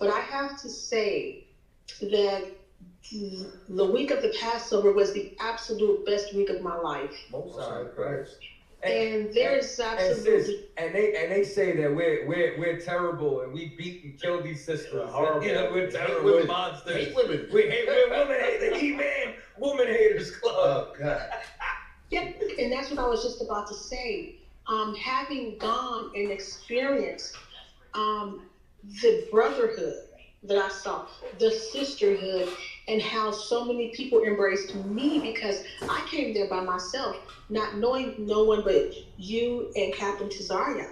But I have to say that the week of the Passover was the absolute best week of my life. Most Christ. And there's absolutely and they say that we're terrible and we beat and kill these sisters. Horrible. You know, we're terrible. We're monsters. Hate women. We're women haters. The E-Man Woman Haters Club. Oh God. yeah, and that's what I was just about to say. Having gone and experienced the brotherhood that I saw, the sisterhood, and how so many people embraced me because I came there by myself, not knowing no one but you and Captain Tazariak.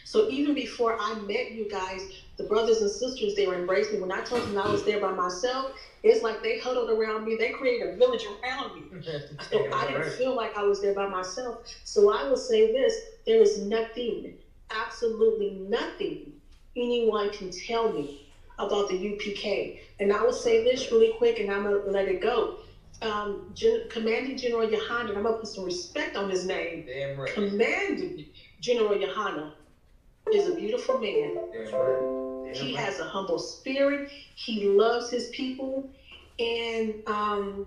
So even before I met you guys, the brothers and sisters, they were embracing me. When I told them I was there by myself, it's like they huddled around me. They created a village around me. So I didn't feel like I was there by myself. So I will say this, there is nothing, absolutely nothing anyone can tell me about the UPK. And I will say this really quick and I'm going to let it go. Commanding General Yohanan, I'm going to put some respect on his name. Damn right. Commanding General Yohanan is a beautiful man. Damn right. He has a humble spirit. He loves his people. And I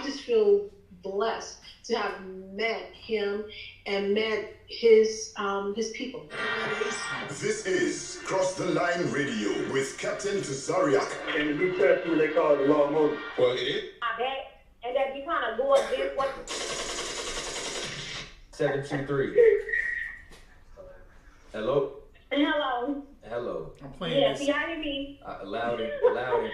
just feel blessed to have met him and met his people. This is Cross the Line Radio with Captain Tazariak. In the New Testament, they call it the law of Moses. Well, it is. And that you kind of go against what 723. Hello. Hello. Hello. I'm playing Yeah, this. see, I hear me. Loud and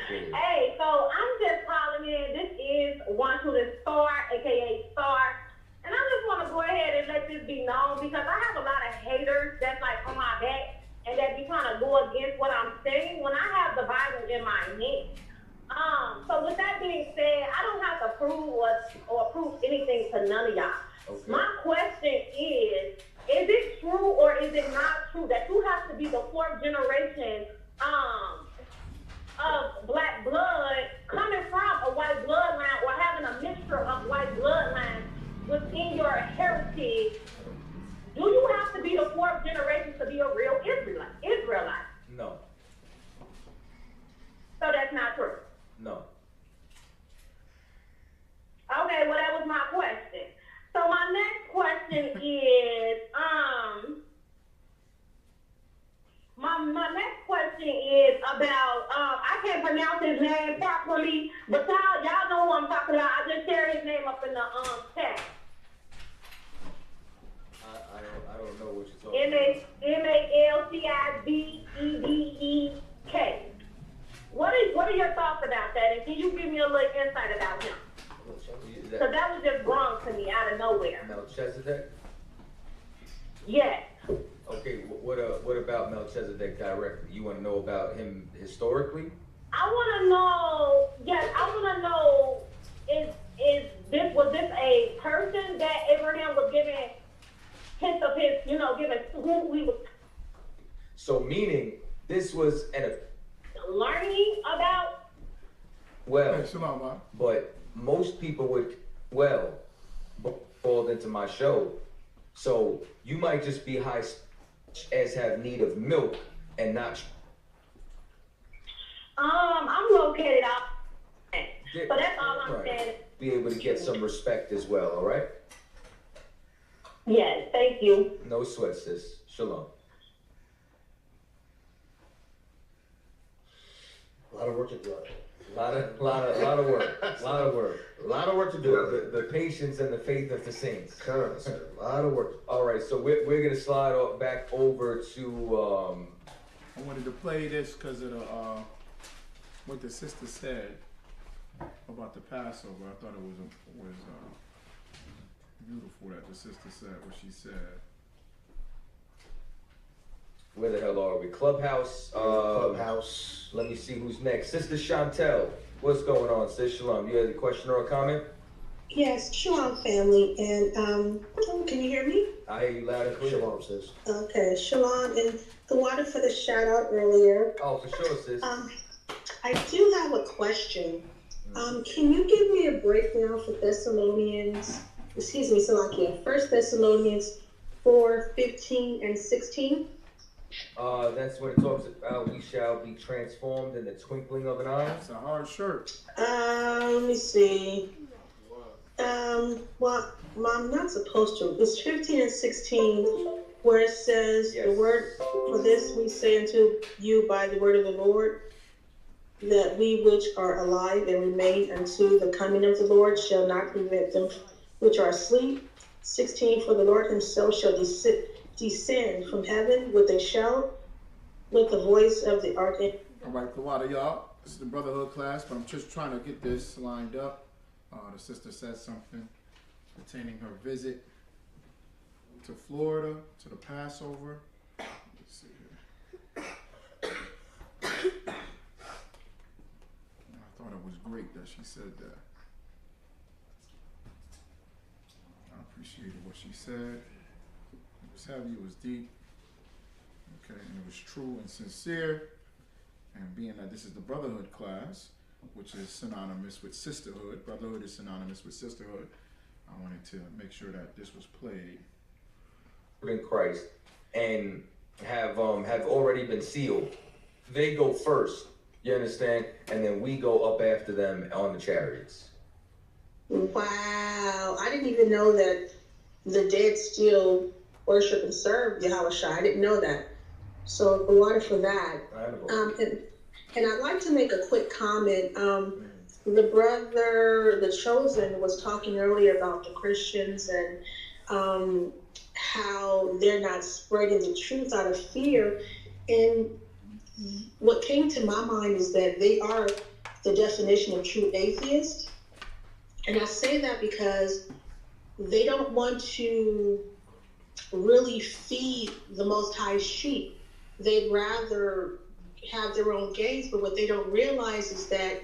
clear. Hey, so I'm just calling in. This is One to the Star, aka Star. And I just want to go ahead and let this be known because I have a lot of haters that's like on my back and that be trying to go against what I'm saying when I have the Bible in my hand. So with that being said, I don't have to prove or prove anything to none of y'all. Okay. My question is it true or is it not true that you have to be the fourth generation of black blood coming from a white bloodline or having a mixture of white bloodlines within your heritage? Do you have to be the fourth generation to be a real Israelite? No. So that's not true. No. Okay, well that was my question. So my next question is, my next question is about, I can't pronounce his name properly, but y'all know who I'm talking about. I just shared his name up in the chat. I don't know what you're talking about. Malcidebedek. What are your thoughts about that? And can you give me a little insight about him? Because that was just wrong to me out of nowhere. Melchizedek? Yes. Okay, what about Melchizedek directly? You want to know about him historically? I want to know, yes, I want to know, was this a person that Abraham was giving hints of his, giving who he was So meaning, this was learning about? Well, Hey, shalom, man. but most people would, fall into my show. So you might just be high as have need of milk and not. I'm located out. So that's all I'm saying. Be able to get some respect as well, all right? Yes, thank you. No sweat, sis. Shalom. A lot of work to do. A lot of work. A lot of work. A lot of work to do. The patience and the faith of the saints. Correct. A lot of work. All right, so we're gonna slide back over to I wanted to play this because of what the sister said about the Passover. I thought it was beautiful that the sister said what she said. where the hell are we? Clubhouse. Clubhouse. Let me see who's next. Sister Chantel, what's going on, sis? Shalom. You had a question or a comment? Yes, shalom, family. And can you hear me? I hear you loud and clear. Shalom, sis. Okay, shalom. And the water for the shout out earlier. Oh, for sure, sis. I do have a question. Can you give me a breakdown for Thessalonians, Salakia, 1 Thessalonians 4:15 and 16? That's when it talks about we shall be transformed in the twinkling of an eye. It's a hard shirt. Let me see. Well, I'm not supposed to. It's 15 and 16 where it says, Yes. the word for this we say unto you by the word of the Lord, that we which are alive and remain unto the coming of the Lord shall not prevent them which are asleep. 16, for the Lord himself shall descend from heaven with a shout, with the voice of the archangel. All right, for a lot of y'all, this is the Brotherhood class, but I'm just trying to get this lined up. The sister said something pertaining her visit to Florida, to the Passover. Let's see here. I thought it was great that she said that. I appreciated what she said. It was heavy, it was deep. Okay, and it was true and sincere. And being that this is the Brotherhood class, which is synonymous with sisterhood, Brotherhood is synonymous with sisterhood, I wanted to make sure that this was played. In Christ and have already been sealed. They go first, you understand? And then we go up after them on the chariots. Wow, I didn't even know that the dead still worship and serve Yahweh Shai. I didn't know that. So the water for that. And I'd like to make a quick comment. The brother, the chosen, was talking earlier about the Christians and how they're not spreading the truth out of fear. And what came to my mind is that they are the definition of true atheists. And I say that because they don't want to really feed the Most High sheep. They'd rather have their own gains, but what they don't realize is that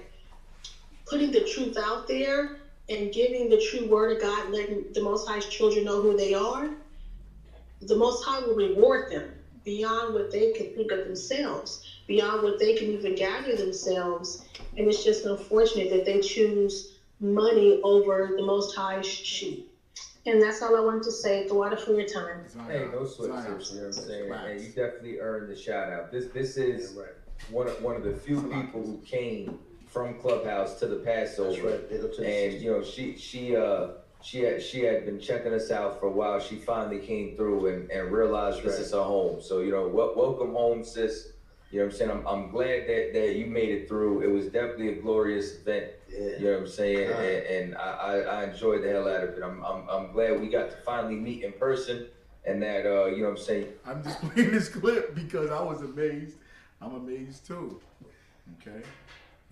putting the truth out there and giving the true word of God, letting the Most High's children know who they are, the Most High will reward them beyond what they can think of themselves, beyond what they can even gather themselves. And it's just unfortunate that they choose money over the Most High's sheep. And that's all I wanted to say. The water for your time. Hey, no sweat, sis, you know what I'm saying? And you definitely earned the shout out. This is one of the few people who came from Clubhouse to the Passover. And you know, she had been checking us out for a while. She finally came through and realized this is her home. So, you know, welcome home, sis. You know what I'm saying? I'm glad that you made it through. It was definitely a glorious event. Yeah. You know what I'm saying? And I enjoyed the hell out of it. I'm glad we got to finally meet in person and that, you know what I'm saying? I'm just playing this clip because I was amazed. I'm amazed too. Okay?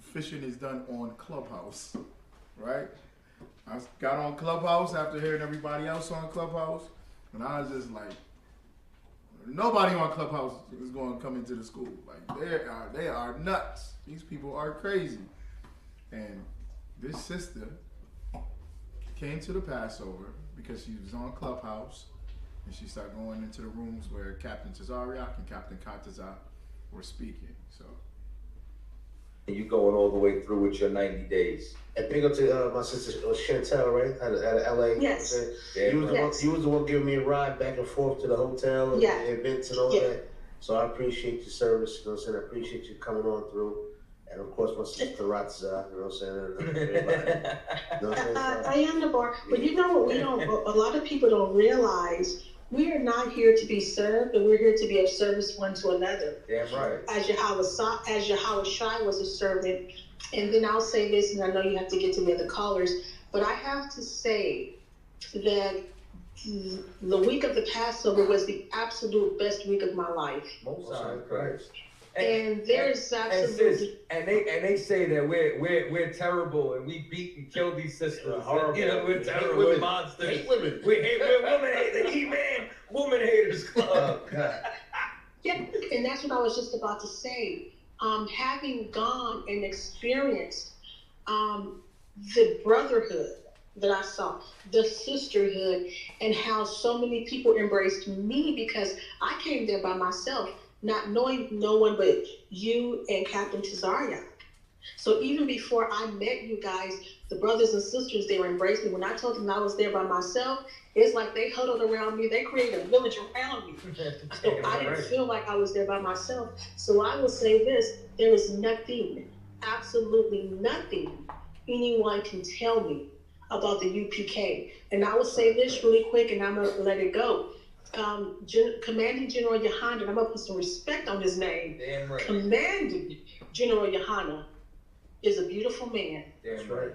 Fishing is done on Clubhouse, right? I got on Clubhouse after hearing everybody else on Clubhouse, and I was just like, nobody on Clubhouse is going to come into the school. Like, they are nuts. These people are crazy. And this sister came to the Passover because she was on Clubhouse, and she started going into the rooms where Captain Tazariak and Captain Katazak were speaking. So. And you going all the way through with your 90 days. And big up to my sister Chantel, right? Out of LA. Yes. You was the one giving me a ride back and forth to the hotel and the events and all that. So I appreciate your service, you know what I'm saying? I appreciate you coming on through. And of course my sister Ratza, you know what I'm saying? You know what I'm saying? I am the bar. But you know what a lot of people don't realize, we are not here to be served, but we're here to be of service one to another. Damn right. As Yahweh Shai was a servant. And then I'll say this, and I know you have to get to the other callers, but I have to say that the week of the Passover was the absolute best week of my life. Most time, Christ. And there's absolutely and they say that we're terrible and we beat and kill these sisters. Horrible. You know, we're terrible, we're monsters. Hate women. We're women haters. The E-Man Woman Haters Club. Oh, God. Yeah, and that's what I was just about to say. Having gone and experienced the brotherhood that I saw, the sisterhood, and how so many people embraced me because I came there by myself, not knowing no one but you and Captain Tazaria. So even before I met you guys, the brothers and sisters, they embraced me. When I told them I was there by myself, it's like they huddled around me. They created a village around me. So I didn't feel like I was there by myself. So I will say this, there is nothing, absolutely nothing anyone can tell me about the UPK. And I will say this really quick and I'm going to let it go. Commanding General Yohana, I'm going to put some respect on his name. Damn right. Commanding General Yohana is a beautiful man. Damn right.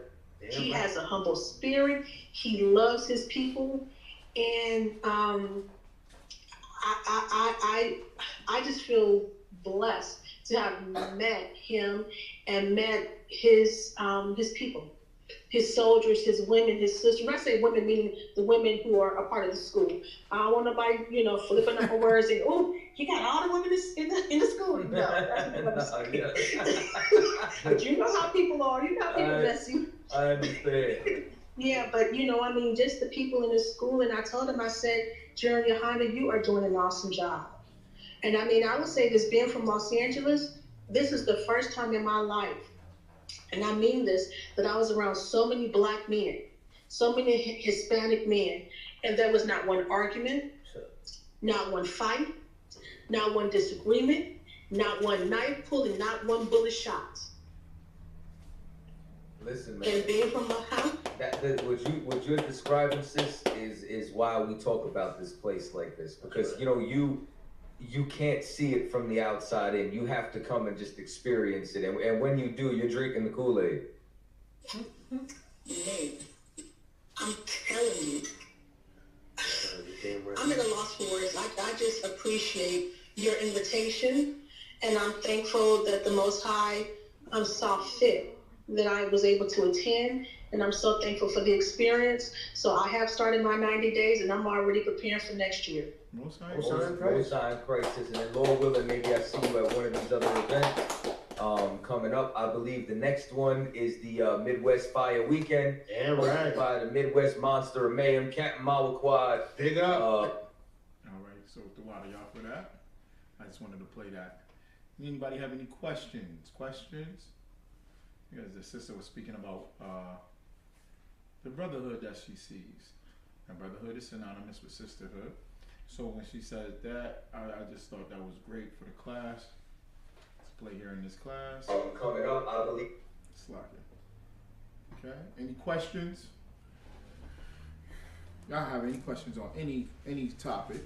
He has a humble spirit. He loves his people. And I just feel blessed to have met him and met his people, his soldiers, his women, his sisters. When I say women, meaning the women who are a part of the school. I don't want nobody, flipping up my words and, oh, he got all the women in the school. No, that's what I'm saying. But you know how people are. You know how people messy. I understand. Yeah, but just the people in the school, and I told him, I said, General Yohana, you are doing an awesome job. And I would say this, being from Los Angeles, this is the first time in my life, and I mean this, that I was around so many black men, so many Hispanic men, and there was not one argument, not one fight, not one disagreement, not one knife pulling, not one bullet shot. Listen, man. And being from my house, what you're describing, sis, is why we talk about this place like this, because you can't see it from the outside in. You have to come and just experience it, and when you do, you're drinking the Kool-Aid. Man, I'm telling you, I'm at a loss for words. I just appreciate your invitation, and I'm thankful that the Most High saw fit that I was able to attend, and I'm so thankful for the experience. So I have started my 90 days, and I'm already preparing for next year. Most High in crisis, and then Lord willing, maybe I see you at one of these other events coming up. I believe the next one is the Midwest Fire Weekend. Yeah, right. By the Midwest Monster of Mayhem, Captain Malaquad. Big up. All right, so the water y'all for that. I just wanted to play that. Anybody have any questions? Because the sister was speaking about the brotherhood that she sees. And brotherhood is synonymous with sisterhood. So when she said that, I just thought that was great for the class. Let's play here in this class. Coming up, I believe. Slacking. Okay. Any questions? Y'all have any questions on any topic?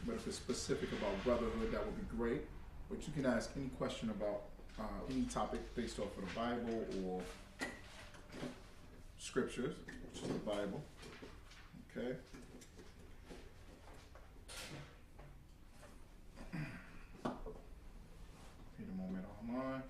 But if it's specific about brotherhood, that would be great. But you can ask any question about any topic based off of the Bible or scriptures, which is the Bible. Okay. Need a moment online.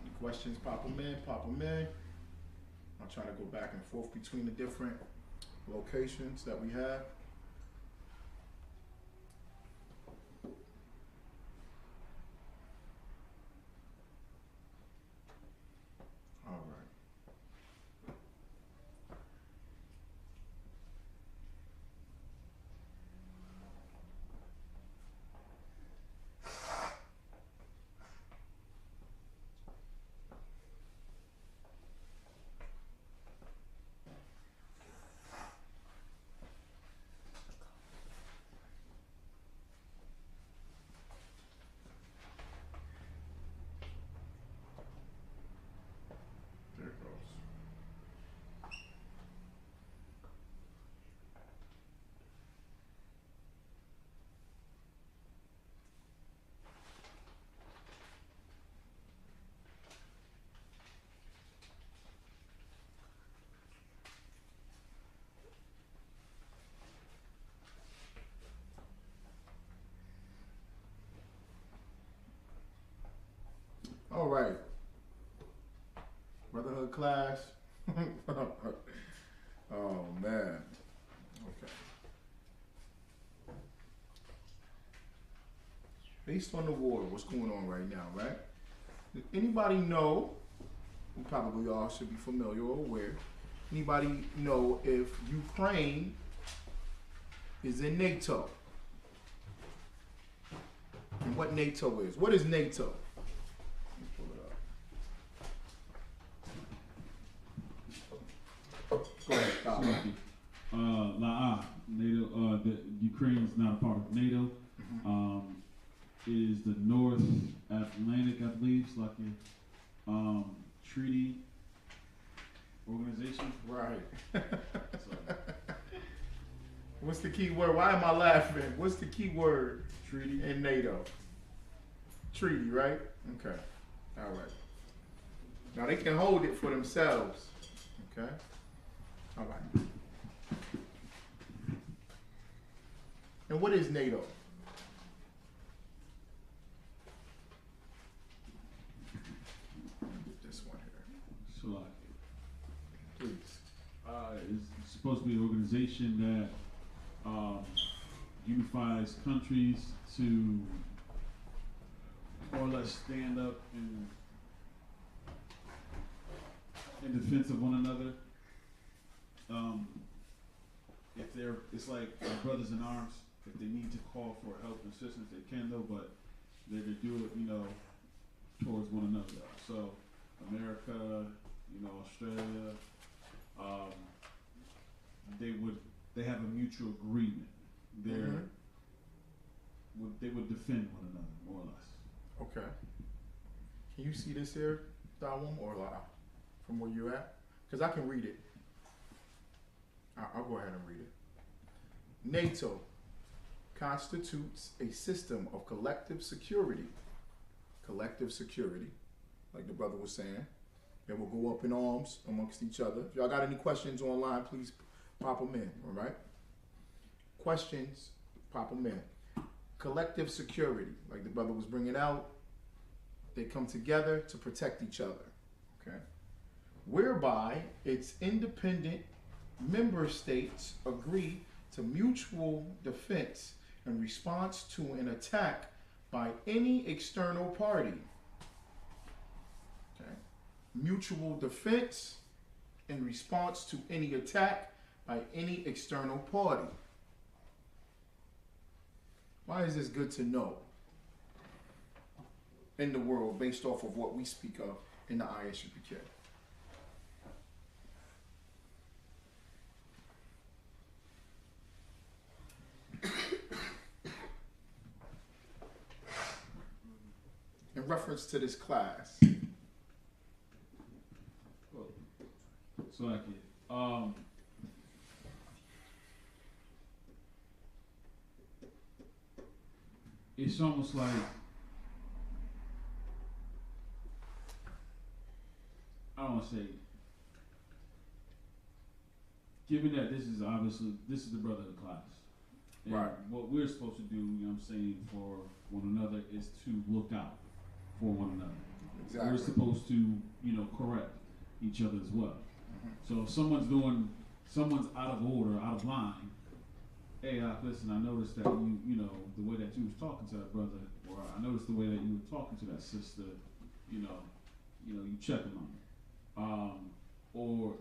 Any questions? Pop them in. I'll try to go back and forth between the different locations that we have. All right. There it goes. All right. Brotherhood class. Oh man. Okay. Based on the war, what's going on right now, right? Does anybody know you probably all should be familiar or aware. Anybody know if Ukraine is in NATO? And what NATO is? What is NATO? Let me pull it up. Go ahead, Kyle. NATO. The Ukraine is not a part of NATO. It is the North Atlantic, I believe. It's like a treaty organization. Right. What's the key word? Why am I laughing? What's the key word? Treaty. In NATO. Treaty, right? Okay. All right. Now they can hold it for themselves. Okay. All right. And what is NATO? This one here. So, Please. it's supposed to be an organization that unifies countries to more or less stand up in defense of one another. It's like brothers in arms. If they need to call for help and assistance, they can though, but they're to do it, towards one another. So America, Australia, they have a mutual agreement. They would defend one another, more or less. Okay. Can you see this here, Dawam, or from where you're at? Because I can read it. I'll go ahead and read it. NATO constitutes a system of collective security. Collective security, like the brother was saying. They will go up in arms amongst each other. If y'all got any questions online, please pop them in, all right? Questions, pop them in. Collective security, like the brother was bringing out, they come together to protect each other, okay? Whereby its independent member states agree to mutual defense in response to an attack by any external party. Okay? Mutual defense in response to any attack by any external party. Why is this good to know in the world based off of what we speak of in the ISUPK? In reference to this class. So I can, it's almost like I don't want to say, given that this is the Brotherhood class. And right. What we're supposed to do, for one another is to look out for one another. Exactly. We're supposed to, correct each other as well. So if someone's out of order, out of line, hey, listen, I noticed that the way that you was talking to that brother, or I noticed the way that you were talking to that sister, you check them on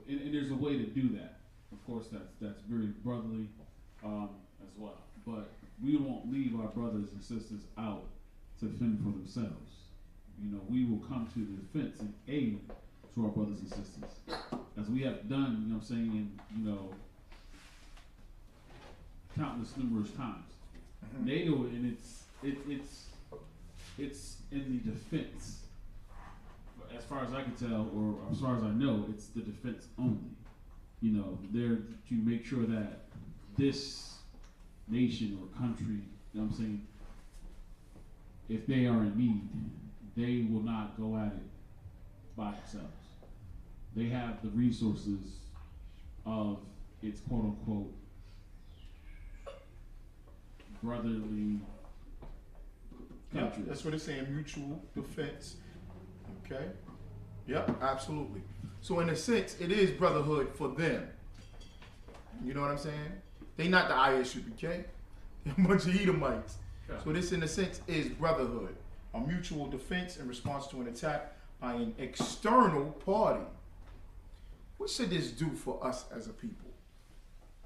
it. And there's a way to do that. Of course, that's very brotherly as well. But we won't leave our brothers and sisters out to fend for themselves. We will come to the defense and aid to our brothers and sisters, as we have done, countless numerous times. NATO, and it's in the defense. As far as I can tell, or as far as I know, it's the defense only. They're to make sure that this nation or country, if they are in need, they will not go at it by themselves. They have the resources of its quote unquote brotherly country. That's what it's saying, mutual defense. Okay? Yep, absolutely. So in a sense, it is brotherhood for them. You know what I'm saying? They not the ISUPK. They're a bunch of Edomites. Yeah. So this in a sense is brotherhood. A mutual defense in response to an attack by an external party. What should this do for us as a people?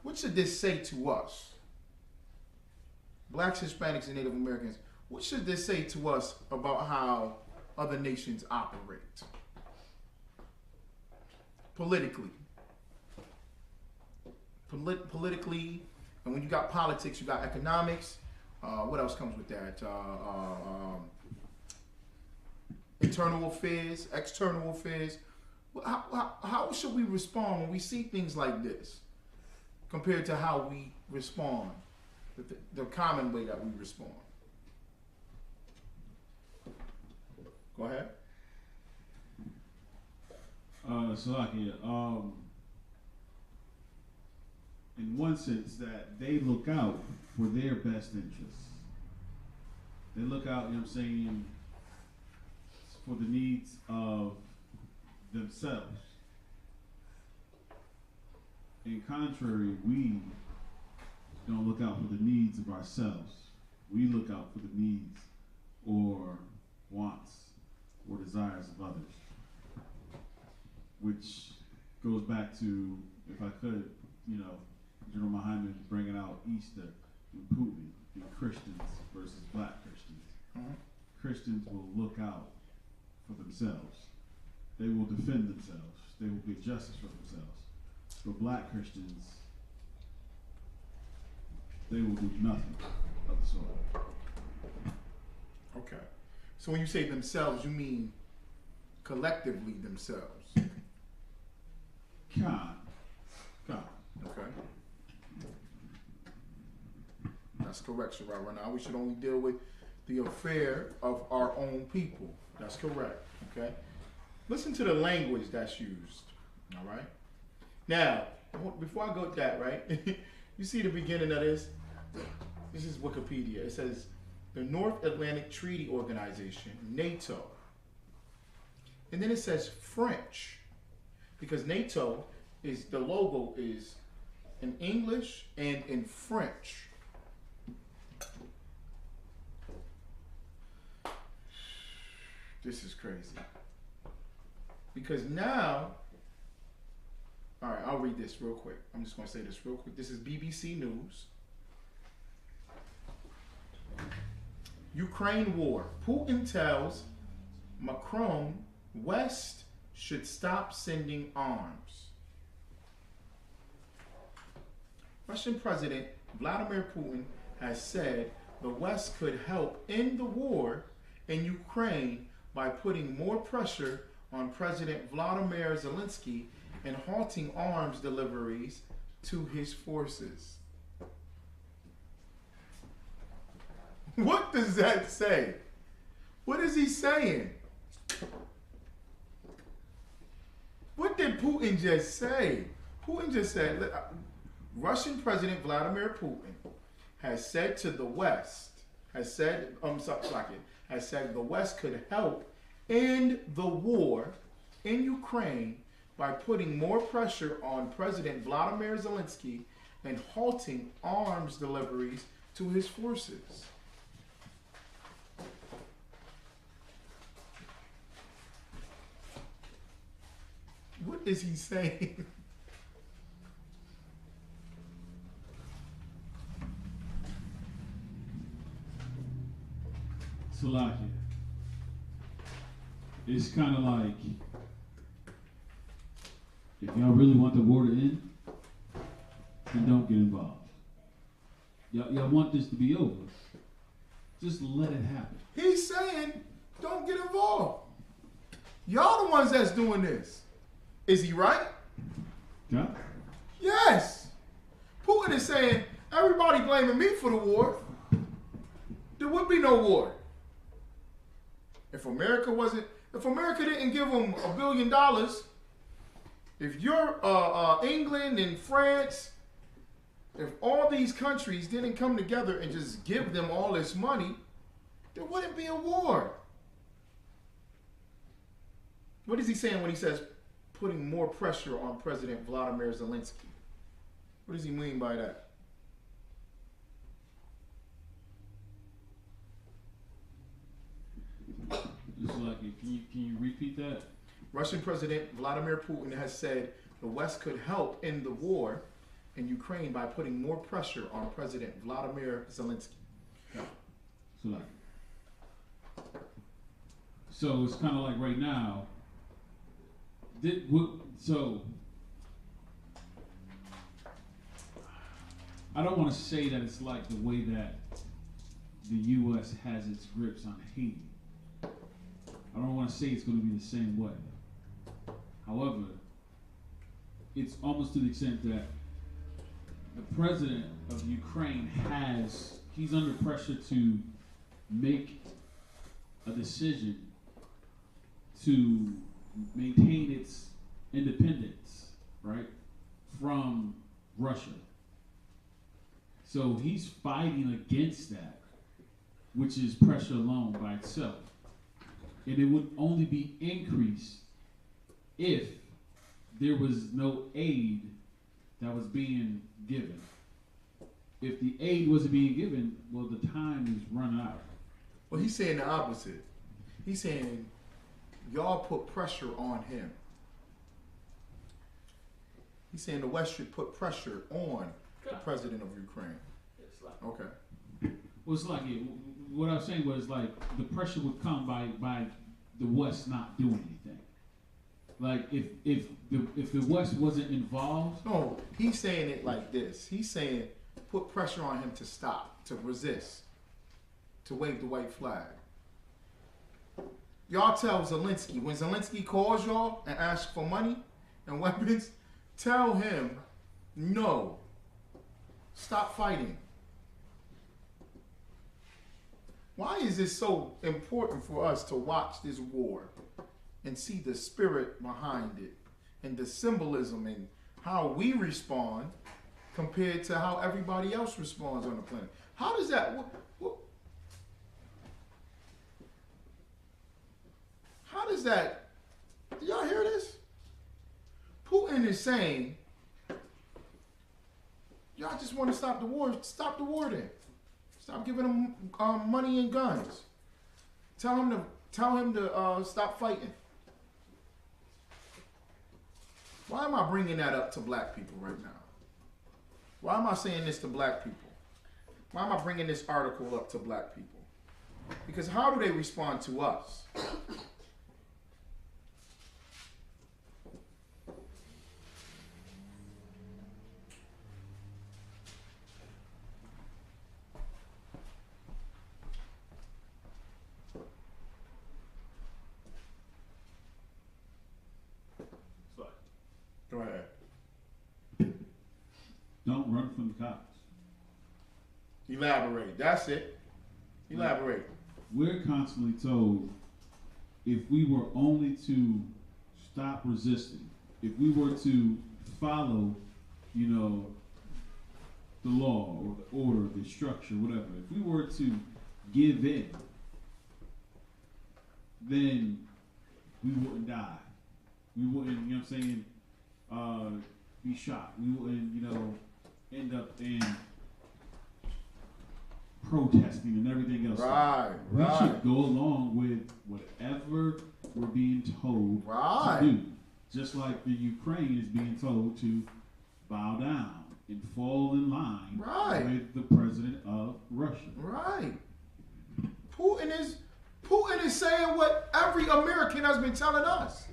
What should this say to us? Blacks, Hispanics, and Native Americans, what should this say to us about how other nations operate? Politically. Politically, and when you got politics, you got economics. What else comes with that? Internal affairs, external affairs. How should we respond when we see things like this compared to how we respond, the common way that we respond? Go ahead. In one sense, that they look out for their best interests. They look out, you know what I'm saying, for the needs of themselves. In contrary, we don't look out for the needs of ourselves. We look out for the needs or wants or desires of others. Which goes back to, if I could, you know, General Muhammad bringing out Easter and Putin and Christians versus black Christians. Mm-hmm. Christians will look out for themselves. They will defend themselves. They will get justice for themselves. But black Christians, they will do nothing of the sort. Okay. So when you say themselves, you mean collectively themselves? Con. Okay. That's correct, Sherrod. Right now, we should only deal with the affair of our own people. That's correct. Okay. Listen to the language that's used. All right. Now, before I go to that, right? You see the beginning of this? This is Wikipedia. It says the North Atlantic Treaty Organization, NATO. And then it says French, because NATO is, the logo is in English and in French. This is crazy. Because now, all right, I'll read this real quick. I'm just going to say this real quick. This is BBC News. Ukraine war. Putin tells Macron West should stop sending arms. Russian President Vladimir Putin has said the West could help end the war in Ukraine by putting more pressure on President Vladimir Zelensky and halting arms deliveries to his forces. What does that say? What is he saying? What did Putin just say? Putin just said, Russian President Vladimir Putin has said to the West, has said the West could help end the war in Ukraine by putting more pressure on President Vladimir Zelensky and halting arms deliveries to his forces. What is he saying? Salakia. It's kind of like, if y'all really want the war to end, then don't get involved. Y'all want this to be over, just let it happen. He's saying, don't get involved. Y'all the ones that's doing this. Is he right? Yeah. Yes. Putin is saying, everybody blaming me for the war. There would be no war. If America didn't give him $1 billion, if you're England and France, if all these countries didn't come together and just give them all this money, there wouldn't be a war. What is he saying when he says putting more pressure on President Vladimir Zelensky? What does he mean by that? Can you repeat that? Russian President Vladimir Putin has said the West could help in the war in Ukraine by putting more pressure on President Vladimir Zelensky. So it's kind of like right now. I don't want to say that it's like the way that the U.S. has its grips on Haiti. I don't want to say it's going to be the same way. However, it's almost to the extent that the president of Ukraine he's under pressure to make a decision to maintain its independence, right, from Russia. So he's fighting against that, which is pressure alone by itself. And it would only be increased if there was no aid that was being given. If the aid wasn't being given, well, the time is run out. Well, he's saying the opposite. He's saying y'all put pressure on him. He's saying the West should put pressure on the president of Ukraine. Okay. Well, it's like what I was saying was like the pressure would come by the West not doing anything. Like if the West wasn't involved. No, he's saying it like this. He's saying put pressure on him to stop, to resist, to wave the white flag. Y'all tell Zelensky, when Zelensky calls y'all and asks for money and weapons, tell him no. Stop fighting. Why is it so important for us to watch this war and see the spirit behind it and the symbolism and how we respond compared to how everybody else responds on the planet? How does that how does that, do y'all hear this? Putin is saying, y'all just want to stop the war then. Stop giving them money and guns. Tell him to stop fighting. Why am I bringing that up to black people right now? Why am I saying this to black people? Why am I bringing this article up to black people? Because how do they respond to us? Go ahead. Don't run from the cops. Elaborate. That's it. Elaborate. We're constantly told if we were only to stop resisting, if we were to follow, the law or the order, the structure, whatever, if we were to give in, then we wouldn't die. We wouldn't, be shot. We wouldn't, end up in protesting and everything else. We should go along with whatever we're being told to do. Just like the Ukraine is being told to bow down and fall in line with the president of Russia. Right. Putin is saying what every American has been telling us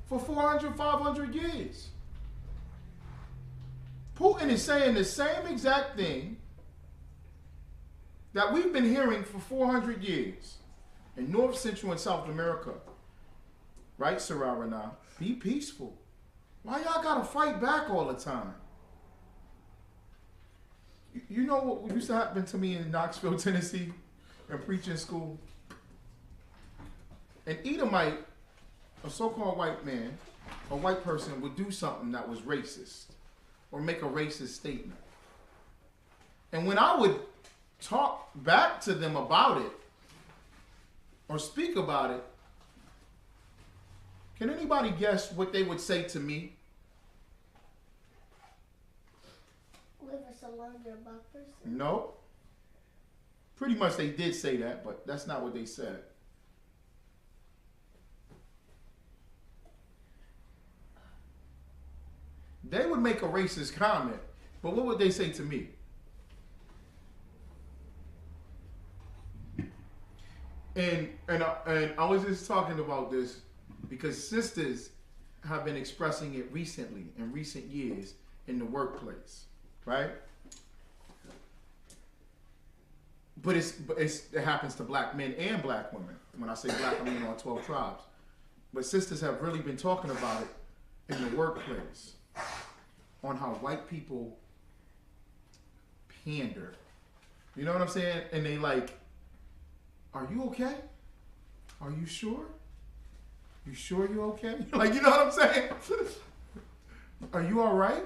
for 400, 500 years. Putin is saying the same exact thing that we've been hearing for 400 years in North, Central, and South America. Right, Sararana? Be peaceful. Why y'all gotta fight back all the time? You know what used to happen to me in Knoxville, Tennessee, in preaching school? An Edomite, a so-called white man, a white person would do something that was racist or make a racist statement. And when I would talk back to them about it or speak about it, can anybody guess what they would say to me? Leave us alone, you're a black person. No. Pretty much they did say that, but that's not what they said. they would make a racist comment, but what would they say to me? And I was just talking about this because sisters have been expressing it recently, in recent years, in the workplace, right? But it happens to black men and black women. When I say black, I mean all 12 tribes. But sisters have really been talking about it in the workplace, on how white people pander. You know what I'm saying? And they like, are you okay? Are you sure? You sure you're okay? Like, you know what I'm saying? Are you all right?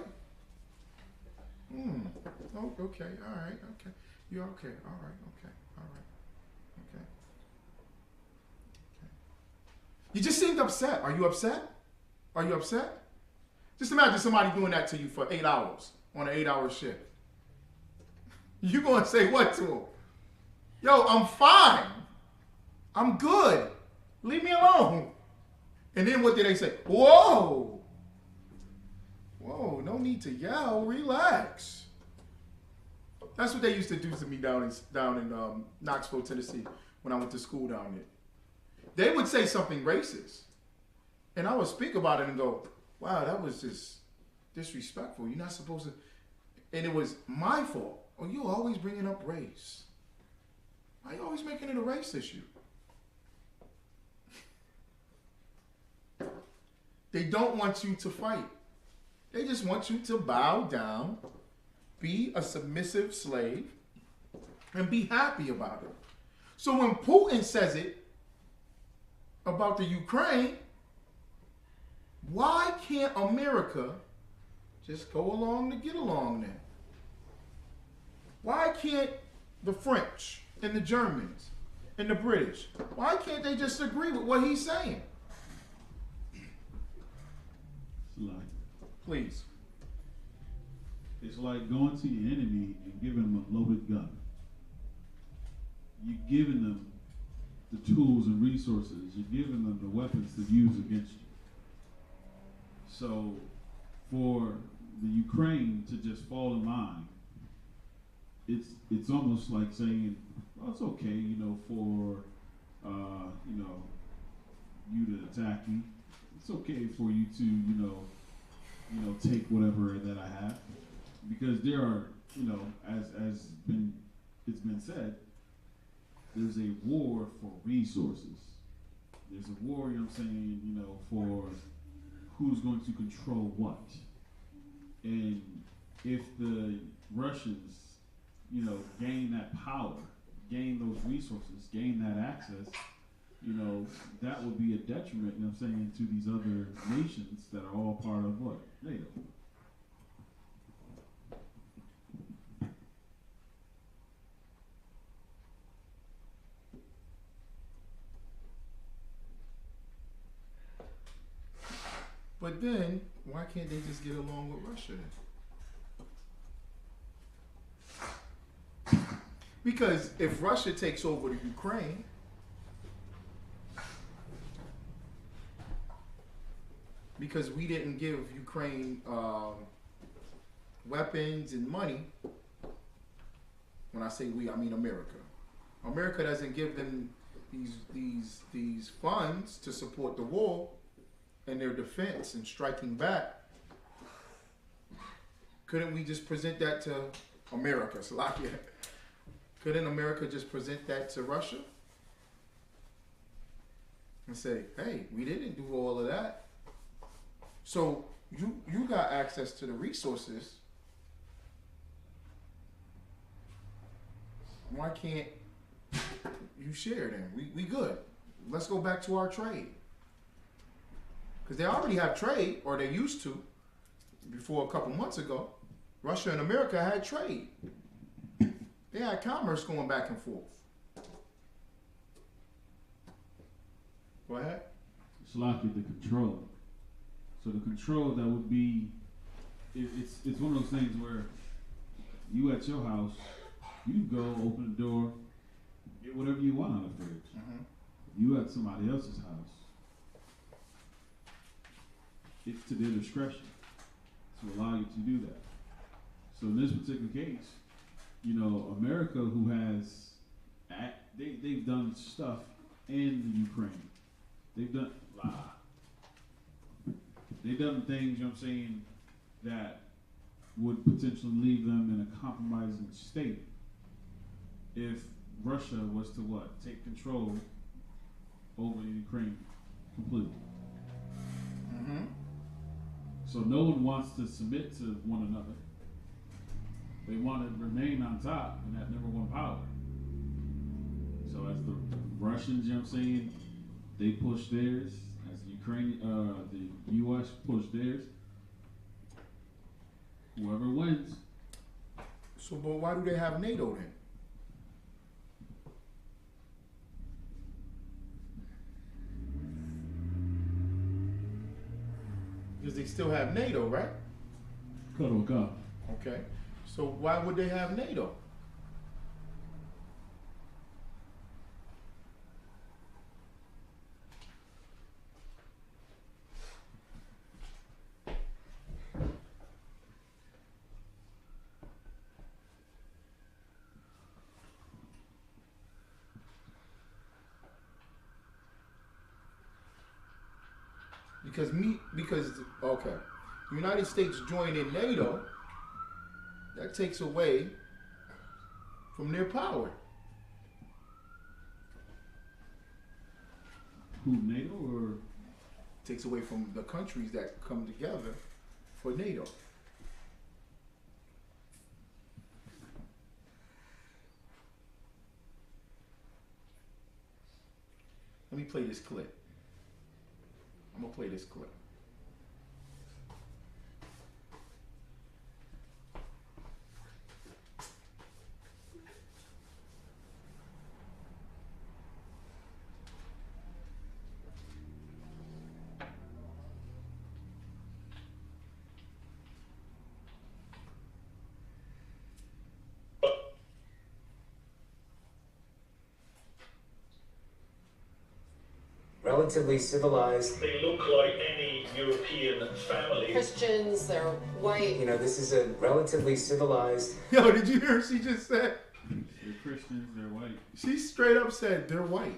Oh, okay, all right, okay. You're okay, all right, okay, all right, okay. You just seemed upset. Are you upset? Are you upset? Just imagine somebody doing that to you for 8 hours on an 8-hour shift. You gonna say what to them? Yo, I'm fine. I'm good. Leave me alone. And then what did they say? Whoa. Whoa, no need to yell. Relax. That's what they used to do to me down in Knoxville, Tennessee, when I went to school down there. They would say something racist. And I would speak about it and go, wow, that was just disrespectful. You're not supposed to. And it was my fault. Oh, you're always bringing up race. Why are you always making it a race issue? They don't want you to fight. They just want you to bow down, be a submissive slave, and be happy about it. So when Putin says it about the Ukraine, why can't America just go along to get along then? Why can't the French and the Germans and the British, why can't they just agree with what he's saying? Please. It's like going to your enemy and giving them a loaded gun. You're giving them the tools and resources. You're giving them the weapons to use against you. So for the Ukraine to just fall in line, it's almost like saying, well, it's okay, you know, for you to attack me. It's okay for you to, take whatever that I have, because there are, as it's been said, there's a war for resources. There's a war, for who's going to control what. And if the Russians, gain that power, gain those resources, gain that access, that would be a detriment, to these other nations that are all part of what? NATO. But then, why can't they just get along with Russia then? Because if Russia takes over the Ukraine, because we didn't give Ukraine weapons and money, when I say we, I mean America. America doesn't give them these funds to support the war and their defense and striking back. Couldn't we just present that to America, Slovakia? Couldn't America just present that to Russia? And say, hey, we didn't do all of that. So you got access to the resources. Why can't you share them? We good. Let's go back to our trade. Because they already have trade, or they used to, before a couple months ago. Russia and America had trade. They had commerce going back and forth. Go ahead. It's like the control. So the control that would be, it's one of those things where you at your house, you go open the door, get whatever you want out of the fridge. Mm-hmm. You at somebody else's house, it's to their discretion. to allow you to do that. So in this particular case, you know, America, who has, they've done stuff in the Ukraine. They've done things, you know what I'm saying, that would potentially leave them in a compromising state if Russia was to what? Take control over Ukraine completely. Mm-hmm. So no one wants to submit to one another. They want to remain on top in that number one power. So as the Russians, you know what I'm saying, they push theirs, as the U.S. push theirs, whoever wins. So, but why do they have NATO then? Because they still have NATO, right? Cuddle God. Okay. So why would they have NATO? Because okay, the United States joining NATO, that takes away from their power. Who, NATO, or? Takes away from the countries that come together for NATO. Let me play this clip. I'm gonna play this clip. Relatively civilized. They look like any European family. Christians, they're white. You know, this is a relatively civilized. Yo, did you hear what she just said? They're Christians, they're white. She straight up said they're white.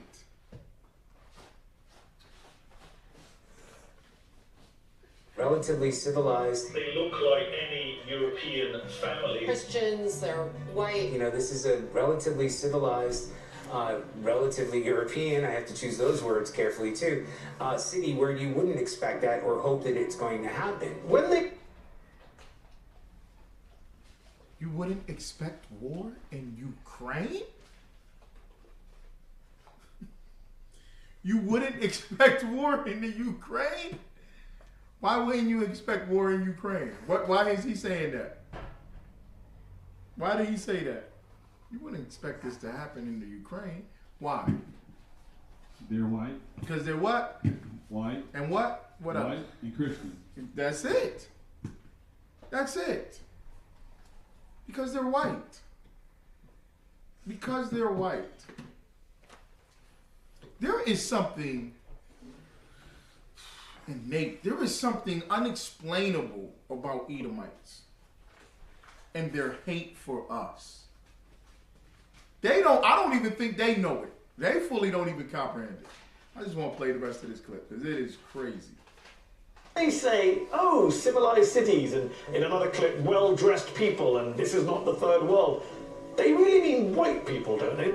Relatively civilized. They look like any European family. Christians, they're white. You know, this is a relatively civilized, relatively European, I have to choose those words carefully too, city where you wouldn't expect that or hope that it's going to happen. When they... You wouldn't expect war in Ukraine? You wouldn't expect war in the Ukraine? Why wouldn't you expect war in Ukraine? Why is he saying that? Why did he say that? You wouldn't expect this to happen in the Ukraine. Why? They're white. Because they're what? White. And what? What else? White and Christian. That's it. That's it. Because they're white. Because they're white. There is something innate. There is something unexplainable about Edomites and their hate for us. I don't even think they know it. They fully don't even comprehend it. I just want to play the rest of this clip because it is crazy. They say, oh, civilized cities, and in another clip, well-dressed people, and this is not the third world. They really mean white people, don't they?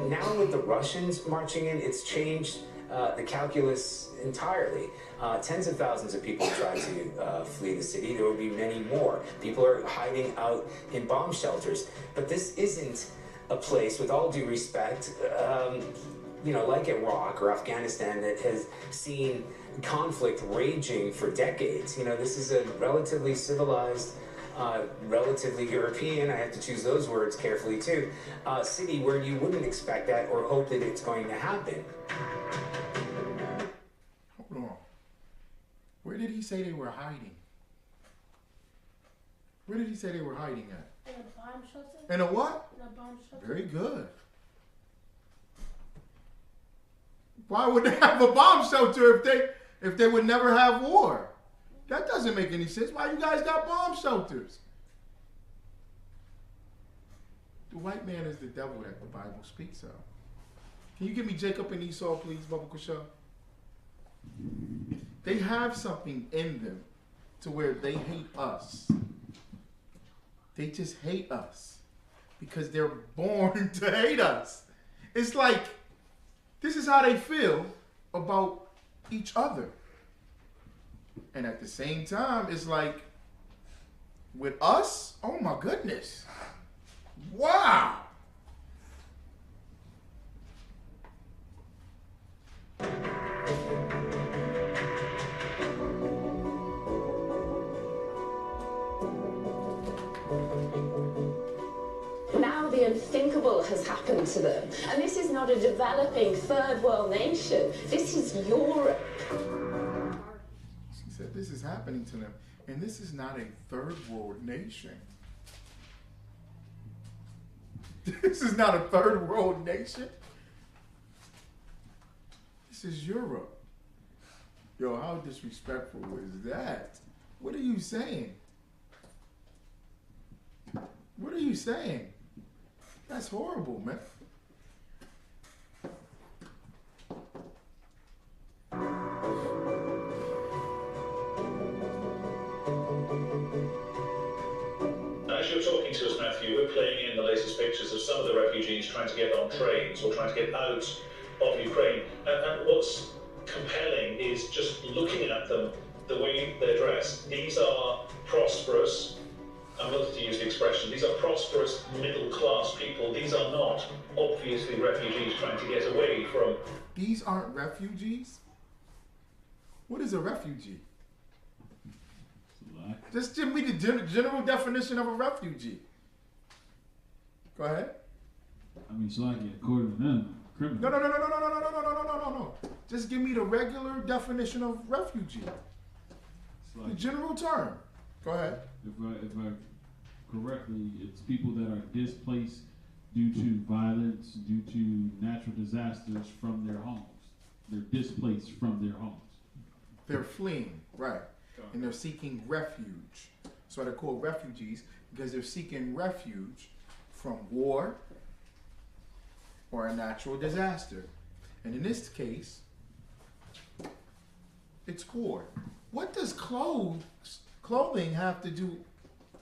Now with the Russians marching in, it's changed the calculus entirely. Tens of thousands of people tried to flee the city. There will be many more. People are hiding out in bomb shelters. But this isn't a place, with all due respect, like Iraq or Afghanistan, that has seen conflict raging for decades. This is a relatively civilized, relatively European, I have to choose those words carefully too, city where you wouldn't expect that or hope that it's going to happen. Hold on. Where did he say they were hiding? Where did he say they were hiding at? In a bomb shelter. In a what? In a bomb shelter. Very good. Why would they have a bomb shelter if they would never have war? That doesn't make any sense. Why you guys got bomb shelters? The white man is the devil that the Bible speaks of. Can you give me Jacob and Esau, please, Baba Kusha? They have something in them to where they hate us. They just hate us because they're born to hate us. It's like, this is how they feel about each other. And at the same time, it's like, with us, oh my goodness. Wow. Now the unthinkable has happened to them. And this is not a developing third world nation. This is Europe. She said this is happening to them. And this is not a third world nation. This is not a third world nation. This is Europe. Yo, how disrespectful is that? What are you saying? What are you saying? That's horrible, man. As you're talking to us, Matthew, we're playing in the latest pictures of some of the refugees trying to get on trains or trying to get out of Ukraine. And what's compelling is just looking at them, the way they're dressed. These are prosperous, I'm looking to use the expression, these are prosperous middle-class people. These are not obviously refugees trying to get away from... These aren't refugees? What is a refugee? Just give me the general definition of a refugee. Go ahead. I mean, Shalaki, according to them, criminal. No. Just give me the regular definition of refugee. The general term. Go ahead. If I correctly, it's people that are displaced due to violence, due to natural disasters from their homes. They're displaced from their homes. They're fleeing, right. And they're seeking refuge. So they're called refugees because they're seeking refuge from war or a natural disaster. And in this case, it's war. What does clothing have to do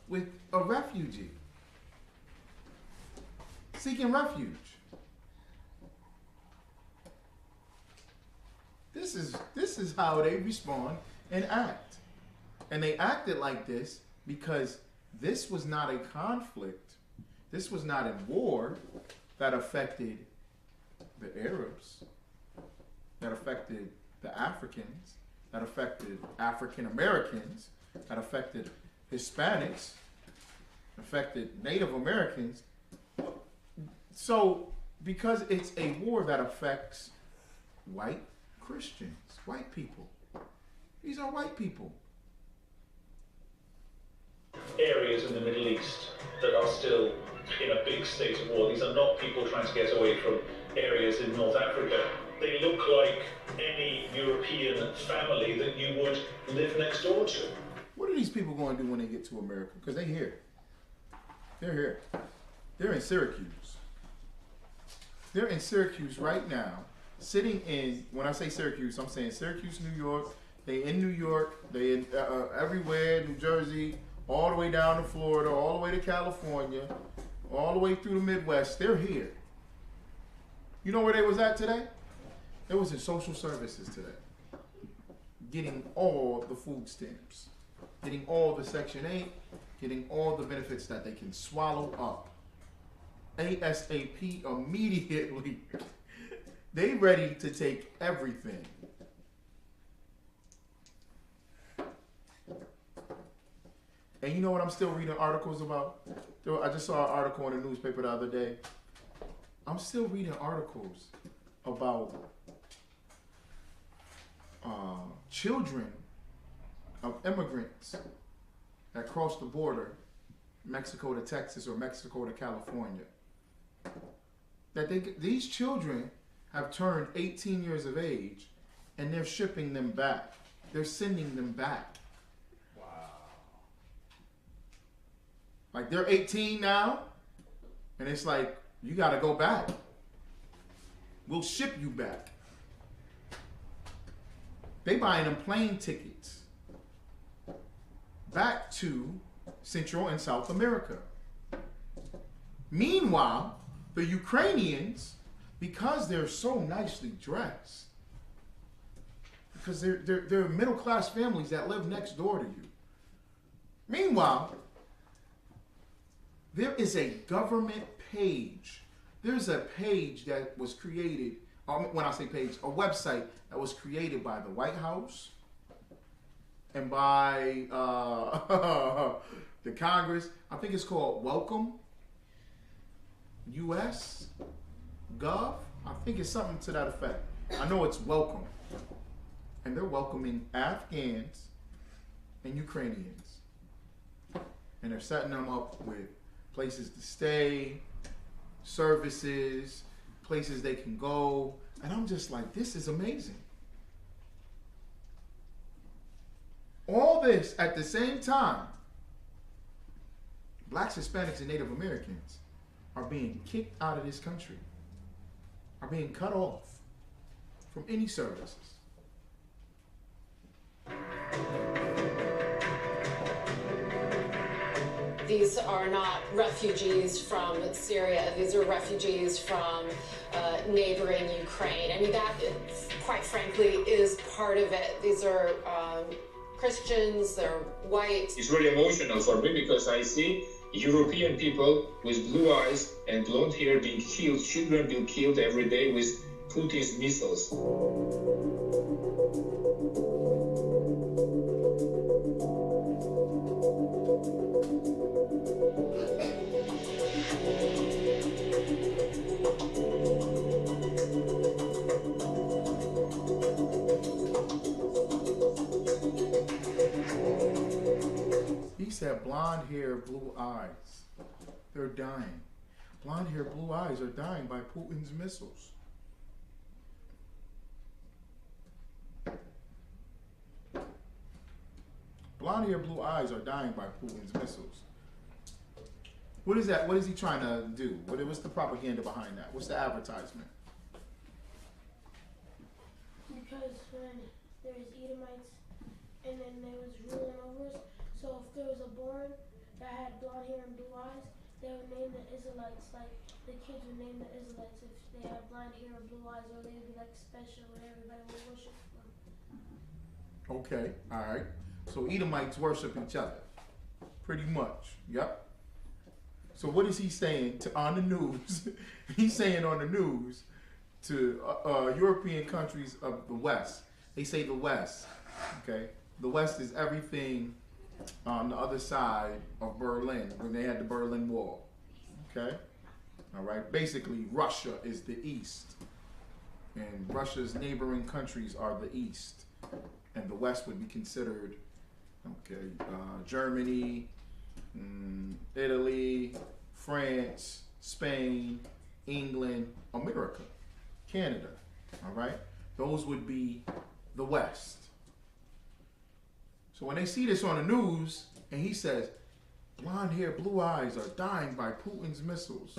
with a refugee? Seeking refuge. This is how they respond and act. And they acted like this because this was not a conflict. This was not a war that affected the Arabs, that affected the Africans, that affected African Americans, that affected Hispanics, affected Native Americans. So, because it's a war that affects white Christians, white people. These are white people. Areas in the Middle East that are still in a big state of war. These are not people trying to get away from areas in North Africa. They look like any European family that you would live next door to. What are these people going to do when they get to America? Because they're here. They're here. They're in Syracuse. They're in Syracuse right now, sitting in, when I say Syracuse, I'm saying Syracuse, New York. They in New York. They in everywhere, New Jersey, all the way down to Florida, all the way to California, all the way through the Midwest. They're here. You know where they was at today? They was in social services today, getting all the food stamps, getting all the Section 8, getting all the benefits that they can swallow up. ASAP immediately. They ready to take everything. And you know what I'm still reading articles about? I just saw an article in the newspaper the other day. I'm still reading articles about children of immigrants that cross the border, Mexico to Texas or Mexico to California. That these children have turned 18 years of age, and they're shipping them back. They're sending them back. Wow. Like they're 18 now, and it's like, you got to go back. We'll ship you back. They buying them plane tickets back to Central and South America. Meanwhile, the Ukrainians, because they're so nicely dressed, because they're middle-class families that live next door to you. Meanwhile, there is a government page. There's a page that was created, when I say page, a website that was created by the White House and by the Congress. I think it's called Welcome US Gov. I think it's something to that effect. I know it's Welcome. And they're welcoming Afghans and Ukrainians. And they're setting them up with places to stay, services, places they can go. And I'm just like, this is amazing. All this at the same time, blacks, Hispanics, and Native Americans are being kicked out of this country, are being cut off from any services. These are not refugees from Syria. These are refugees from neighboring Ukraine. I mean, that, quite frankly, is part of it. These are Christians, they're white. It's very emotional for me because I see European people with blue eyes and blonde hair being killed, children being killed every day with Putin's missiles. He said blonde hair, blue eyes. They're dying. Blonde hair, blue eyes are dying by Putin's missiles. Blonde hair, blue eyes are dying by Putin's missiles. What is that? What is he trying to do? What's the propaganda behind that? What's the advertisement? Because when there's Edomites and then they was ruling over us, so if there was a born that had blonde hair and blue eyes, they would name the Israelites, like the kids would name the Israelites if they had blonde hair or blue eyes, or they would be like special and everybody would worship them. Okay, all right. So Edomites worship each other, pretty much. Yep. So what is he saying on the news? He's saying on the news to European countries of the West. They say the West. Okay, the West is everything on the other side of Berlin when they had the Berlin Wall. Okay, all right. Basically, Russia is the East, and Russia's neighboring countries are the East, and the West would be considered, okay, Germany, Italy, France, Spain, England, America, Canada. All right, those would be the West. So when they see this on the news, and he says, blonde hair, blue eyes are dying by Putin's missiles,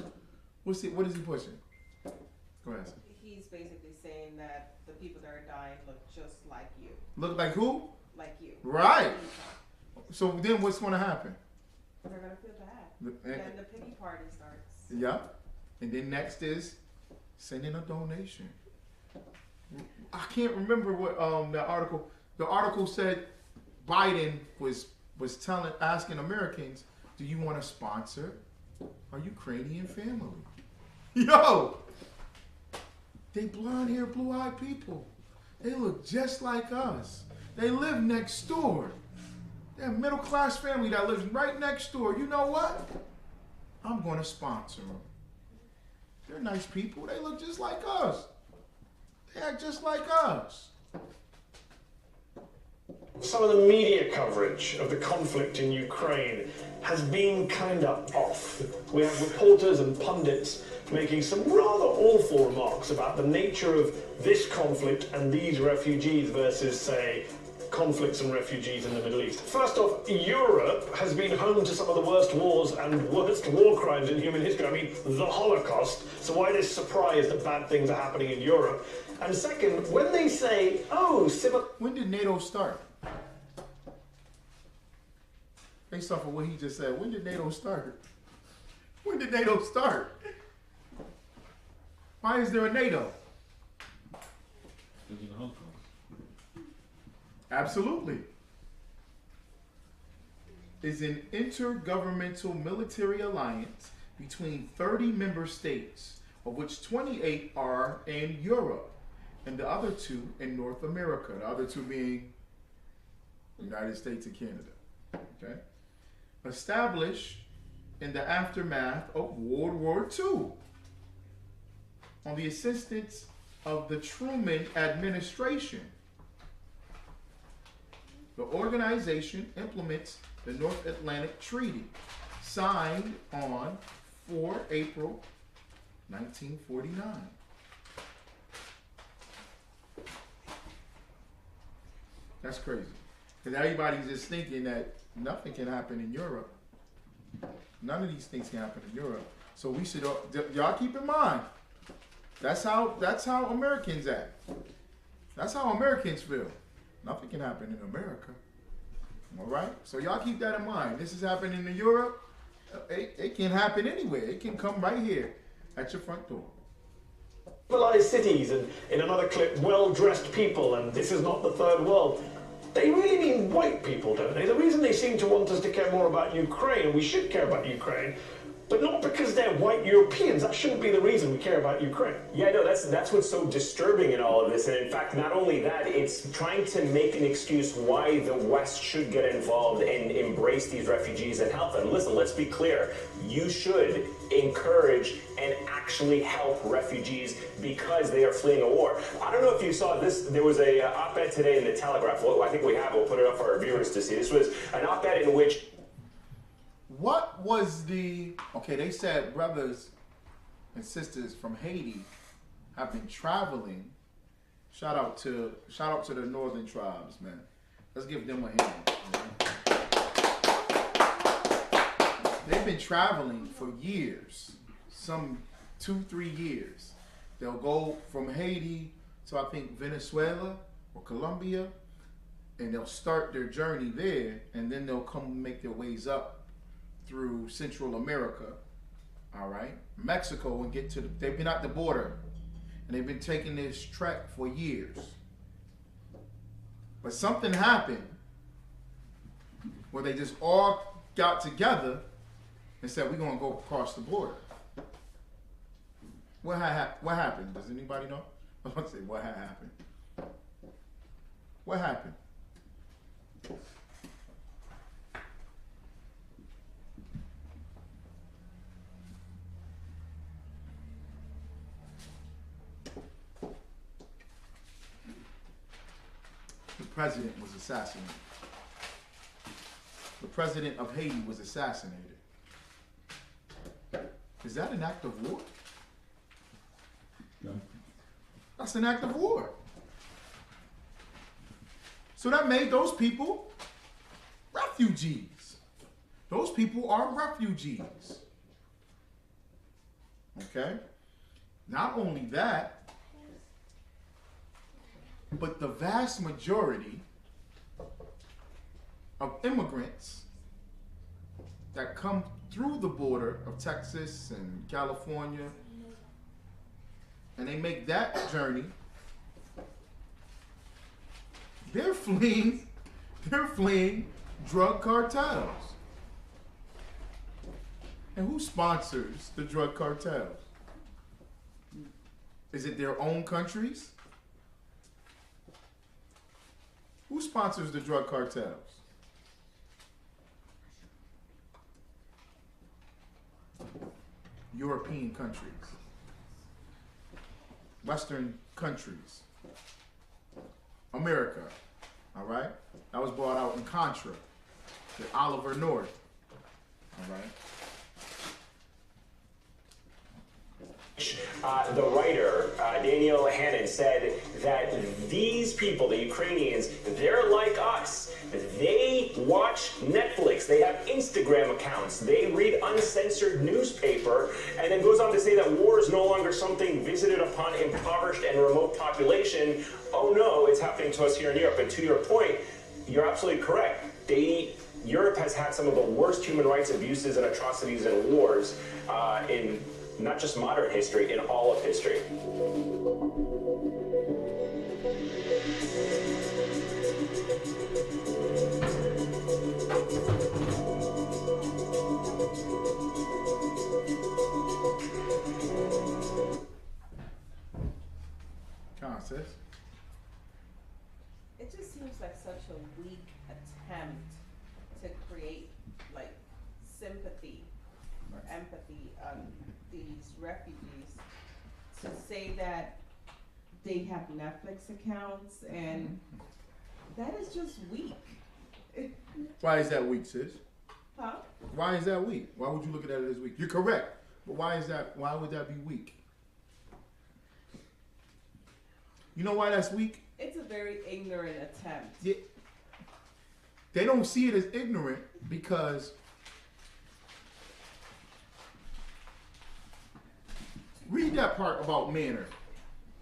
what is he pushing? Go ahead. He's basically saying that the people that are dying look just like you. Look like who? Like you. Right. So then what's going to happen? They're going to feel bad. Then the pity party starts. Yeah. And then next is sending a donation. I can't remember what the article said. Biden was asking Americans, do you want to sponsor a Ukrainian family? Yo! They blonde hair, blue eyed people. They look just like us. They live next door. They're a middle class family that lives right next door. You know what? I'm going to sponsor them. They're nice people. They look just like us. They act just like us. Some of the media coverage of the conflict in Ukraine has been kind of off. We have reporters and pundits making some rather awful remarks about the nature of this conflict and these refugees versus, say, conflicts and refugees in the Middle East. First off, Europe has been home to some of the worst wars and worst war crimes in human history. I mean, the Holocaust. So why this surprise that bad things are happening in Europe? And second, when they say, oh, when did NATO start? Based off of what he just said, when did NATO start? When did NATO start? Why is there a NATO? Because of the Holocaust. Absolutely. Is an intergovernmental military alliance between 30 member states, of which 28 are in Europe, and the other 2 in North America, the other 2 being the United States and Canada. Okay? Established in the aftermath of World War II on the assistance of the Truman administration. The organization implements the North Atlantic Treaty, signed on 4 April 1949. That's crazy. Because everybody's just thinking that nothing can happen in Europe. None of these things can happen in Europe. So we should, y'all keep in mind, that's how Americans act. That's how Americans feel. Nothing can happen in America. All right? So y'all keep that in mind. This is happening in Europe. It can happen anywhere. It can come right here at your front door. Civilized cities and, in another clip, well-dressed people, and this is not the third world. They really mean white people, don't they? The reason they seem to want us to care more about Ukraine, and we should care about Ukraine, but not because they're white Europeans. That shouldn't be the reason we care about Ukraine. Yeah, no, that's what's so disturbing in all of this. And in fact, not only that, it's trying to make an excuse why the West should get involved and embrace these refugees and help them. Listen, let's be clear. You should encourage and actually help refugees because they are fleeing a war. I don't know if you saw this. There was a op-ed today in the Telegraph. Well, I think we have. We'll put it up for our viewers to see. This was an op-ed in which... What was the... Okay, they said brothers and sisters from Haiti have been traveling. Shout out to the northern tribes, man. Let's give them a hand. They've been traveling for years, some 2-3 years. They'll go from Haiti to, I think, Venezuela or Colombia, and they'll start their journey there, and then they'll come make their ways up through Central America, all right, Mexico, and get to they've been at the border, and they've been taking this trek for years. But something happened where they just all got together and said, we're gonna go across the border. What happened? Does anybody know? I was about to say, what happened? What happened? The president was assassinated. The president of Haiti was assassinated. Is that an act of war? No. That's an act of war. So that made those people refugees. Those people are refugees. Okay? Not only that, but the vast majority of immigrants that come through the border of Texas and California, and they make that journey, they're fleeing drug cartels. And who sponsors the drug cartels? Is it their own countries? Who sponsors the drug cartels? European countries, Western countries, America, all right? That was brought out in Contra, with Oliver North, all right? The writer, Daniel Hannon, said that these people, the Ukrainians, they're like us. They watch Netflix, they have Instagram accounts, they read uncensored newspaper, and then goes on to say that war is no longer something visited upon impoverished and remote population. Oh no, it's happening to us here in Europe. And to your point, you're absolutely correct. Europe has had some of the worst human rights abuses and atrocities and wars in not just modern history, in all of history. Come on, sis. It just seems like such a weak attempt to create like sympathy or empathy on these refugees, to say that they have Netflix accounts, and that is just weak. Why is that weak, sis? Huh? Why is that weak? Why would you look at that as weak? You're correct, but why would that be weak? You know why that's weak? It's a very ignorant attempt. Yeah. They don't see it as ignorant because read that part about manner.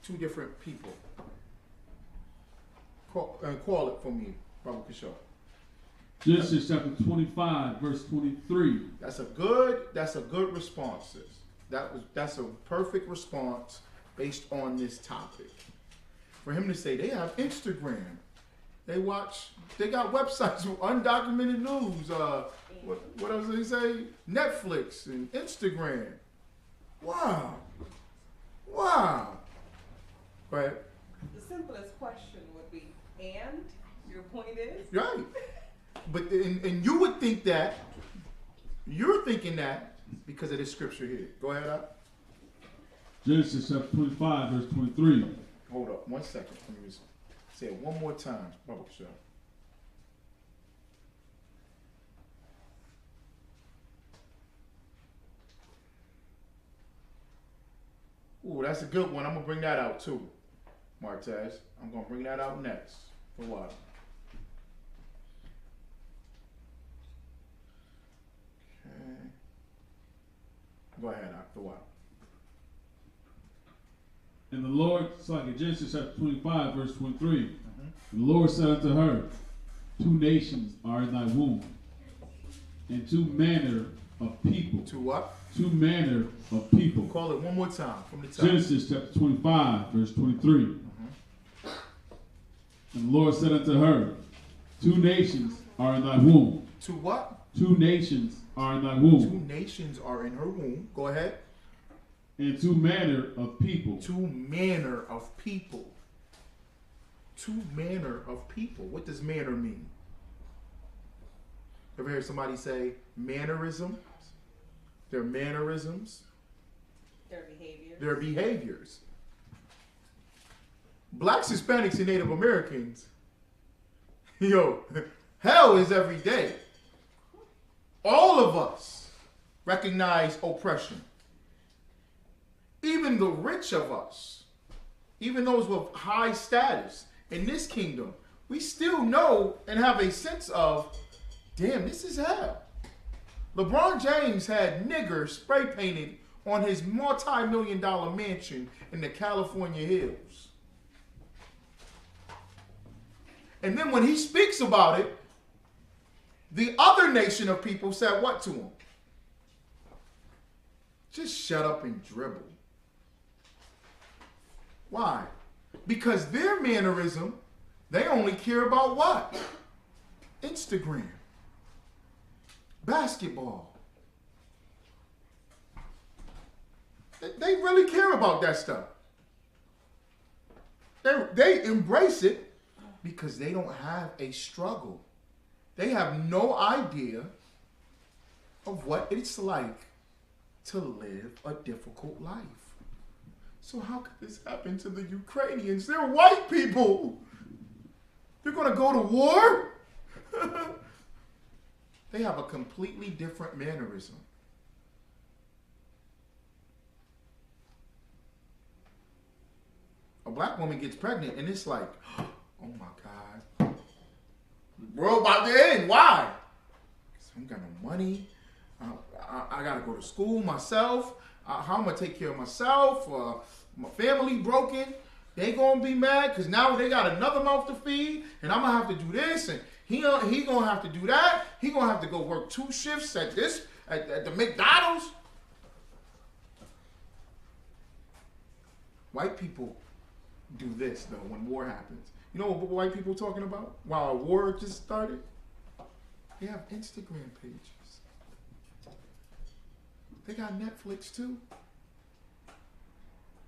Two different people. Call it for me, Brother Kishore. Genesis chapter 25, verse 23. That's a good response, sis. That's a perfect response based on this topic. For him to say they have Instagram, they got websites with undocumented news. What else did he say? Netflix and Instagram. Wow. Right. The simplest question would be, and your point is? Right. But and you would think that you're thinking that because of this scripture here. Go ahead, up. Genesis chapter 25, verse 23. Hold up 1 second. Let me just say it one more time, Brother Kishore. Ooh, that's a good one. I'm gonna bring that out too, Martez. I'm gonna bring that out next. For a while. Okay. Go ahead, after a while. And the Lord, Genesis chapter 25, verse 23. And the Lord said unto her, 2 nations are in thy womb, and 2 manner of people. 2 what? 2 manner of people. Call it one more time from the top. Genesis chapter 25, verse 23. And the Lord said unto her, 2 nations are in thy womb. 2 what? 2 nations are in thy womb. 2 nations are in her womb. Go ahead. And 2 manner of people. 2 manner of people. 2 manner of people. What does manner mean? Ever heard somebody say mannerism? Their mannerisms. Their behaviors. Their behaviors. Blacks, Hispanics, and Native Americans. Hell is every day. All of us recognize oppression. Even the rich of us, even those with high status in this kingdom, we still know and have a sense of, damn, this is hell. LeBron James had niggers spray painted on his multi-million-dollar mansion in the California hills. And then when he speaks about it, the other nation of people said what to him? Just shut up and dribble. Why? Because their mannerism, they only care about what? Instagram. Basketball. They really care about that stuff. They embrace it because they don't have a struggle. They have no idea of what it's like to live a difficult life. So how could this happen to the Ukrainians? They're white people. They're going to go to war? They have a completely different mannerism. black woman gets pregnant and it's like, oh my God, world about to end. Why? Because I ain't got no money. I gotta go to school myself. How am I gonna take care of myself? My family broken. They gonna be mad because now they got another mouth to feed, and I'm gonna have to do this, and he gonna have to do that. He gonna have to go work 2 shifts at the McDonald's. White people do this though when war happens. You know what white people talking about? While a war just started, they have Instagram pages. They got Netflix too.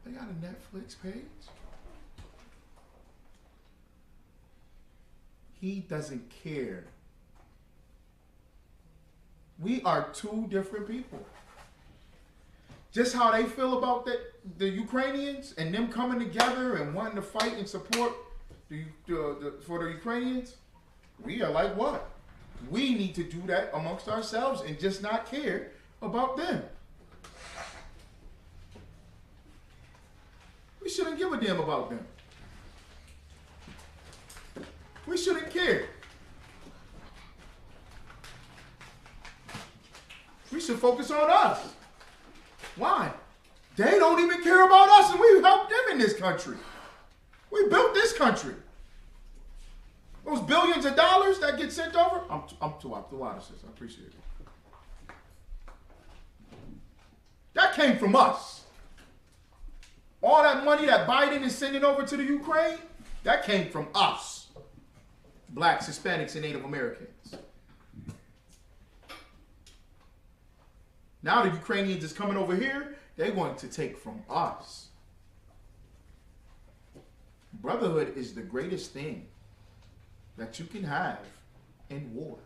They got a Netflix page. He doesn't care. We are 2 different people. Just how they feel about the Ukrainians and them coming together and wanting to fight and support for the Ukrainians, we are like what? We need to do that amongst ourselves and just not care about them. We shouldn't give a damn about them. We shouldn't care. We should focus on us. Why? They don't even care about us, and we helped them in this country. We built this country. Those billions of dollars that get sent over, I'm too out of this. I appreciate it. That came from us. All that money that Biden is sending over to the Ukraine, that came from us. Blacks, Hispanics, and Native Americans. Now the Ukrainians is coming over here, they want to take from us. Brotherhood is the greatest thing that you can have in war.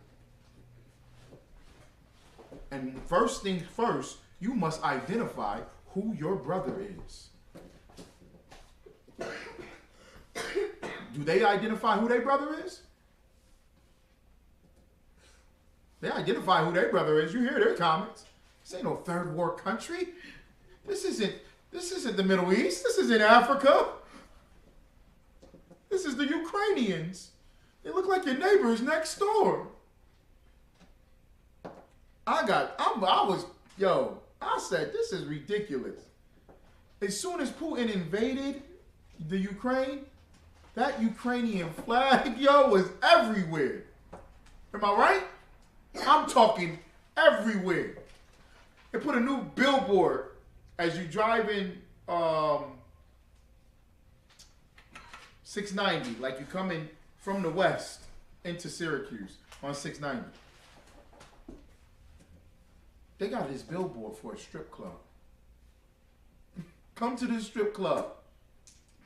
And first things first, you must identify who your brother is. Do they identify who their brother is? They identify who their brother is. You hear their comments. This ain't no third world country. This isn't the Middle East. This isn't Africa. This is the Ukrainians. They look like your neighbors next door. I said, this is ridiculous. As soon as Putin invaded the Ukraine, that Ukrainian flag, was everywhere. Am I right? I'm talking everywhere. They put a new billboard as you drive in 690, like you coming from the west into Syracuse on 690. They got this billboard for a strip club. Come to this strip club.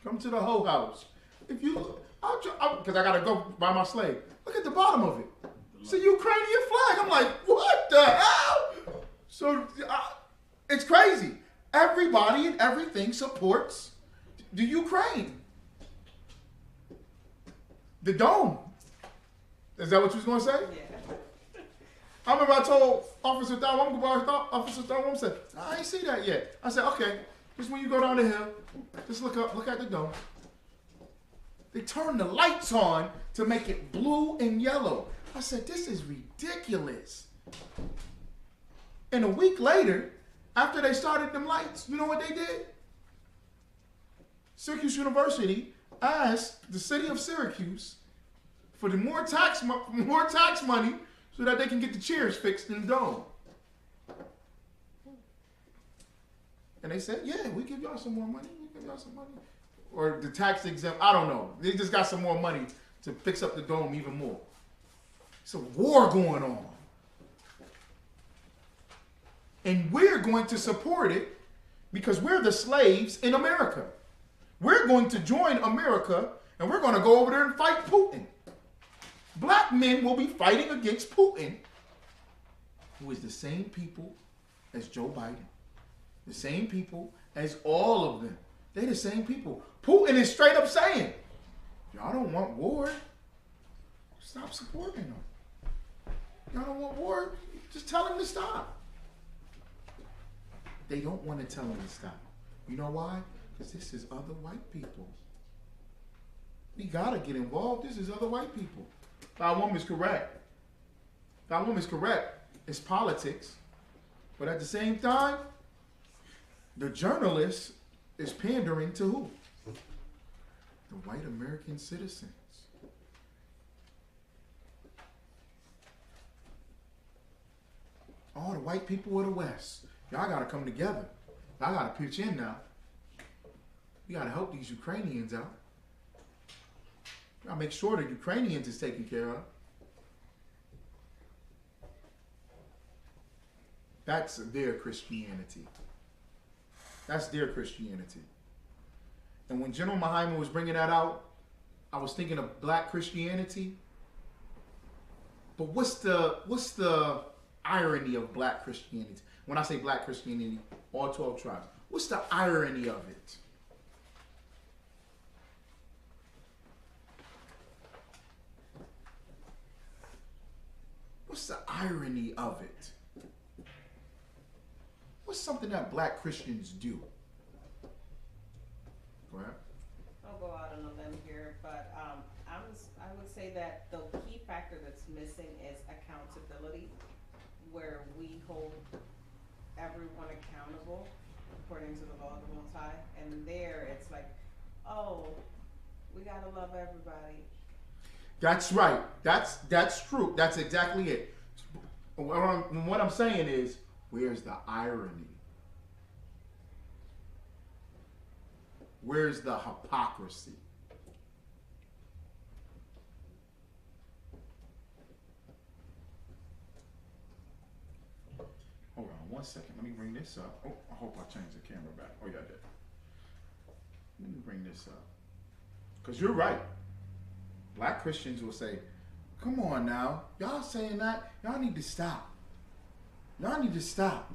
Come to the Hoe House. If you, because I gotta go buy my slave. Look at the bottom of it. It's a Ukrainian flag. I'm like, what the hell? So it's crazy. Everybody and everything supports the Ukraine. The dome. Is that what you was gonna say? Yeah. I remember I told Officer Thawam, said, I ain't see that yet. I said, okay, just when you go down the hill, just look at the dome. They turned the lights on to make it blue and yellow. I said, this is ridiculous. And a week later, after they started them lights, you know what they did? Syracuse University asked the city of Syracuse for the more tax money so that they can get the chairs fixed in the dome. And they said, yeah, we give y'all some more money. We give y'all some money. Or the tax exempt, I don't know. They just got some more money to fix up the dome even more. It's a war going on. And we're going to support it because we're the slaves in America. We're going to join America and we're going to go over there and fight Putin. Black men will be fighting against Putin, who is the same people as Joe Biden. The same people as all of them. They're the same people. Putin is straight up saying, y'all don't want war. Stop supporting them. Y'all don't want war. Just tell him to stop. They don't want to tell him to stop. You know why? Because this is other white people. We gotta get involved. This is other white people. Our woman's correct. Our woman's correct. It's politics. But at the same time, the journalist is pandering to who? The white American citizens. All the white people of the West. Y'all gotta come together. Y'all gotta pitch in now. We gotta help these Ukrainians out. We gotta make sure the Ukrainians is taken care of. That's their Christianity. That's their Christianity. And when General Mahima was bringing that out, I was thinking of black Christianity. But what's the irony of black Christianity? When I say black Christianity, all 12 tribes. What's the irony of it? What's the irony of it? What's something that black Christians do? Go ahead. I'll go out on a limb here, but I would say that the key factor that's missing is accountability, where we hold everyone accountable according to the law of the Most High. And there it's like, oh, we gotta love everybody. That's right. That's true. That's exactly it. What I'm saying is, where's the irony? Where's the hypocrisy? Hold on one second. Let me bring this up. Oh, I hope I changed the camera back. Oh, yeah, I did. Let me bring this up. Because you're right. Black Christians will say, come on now. Y'all saying that? Y'all need to stop. Y'all need to stop.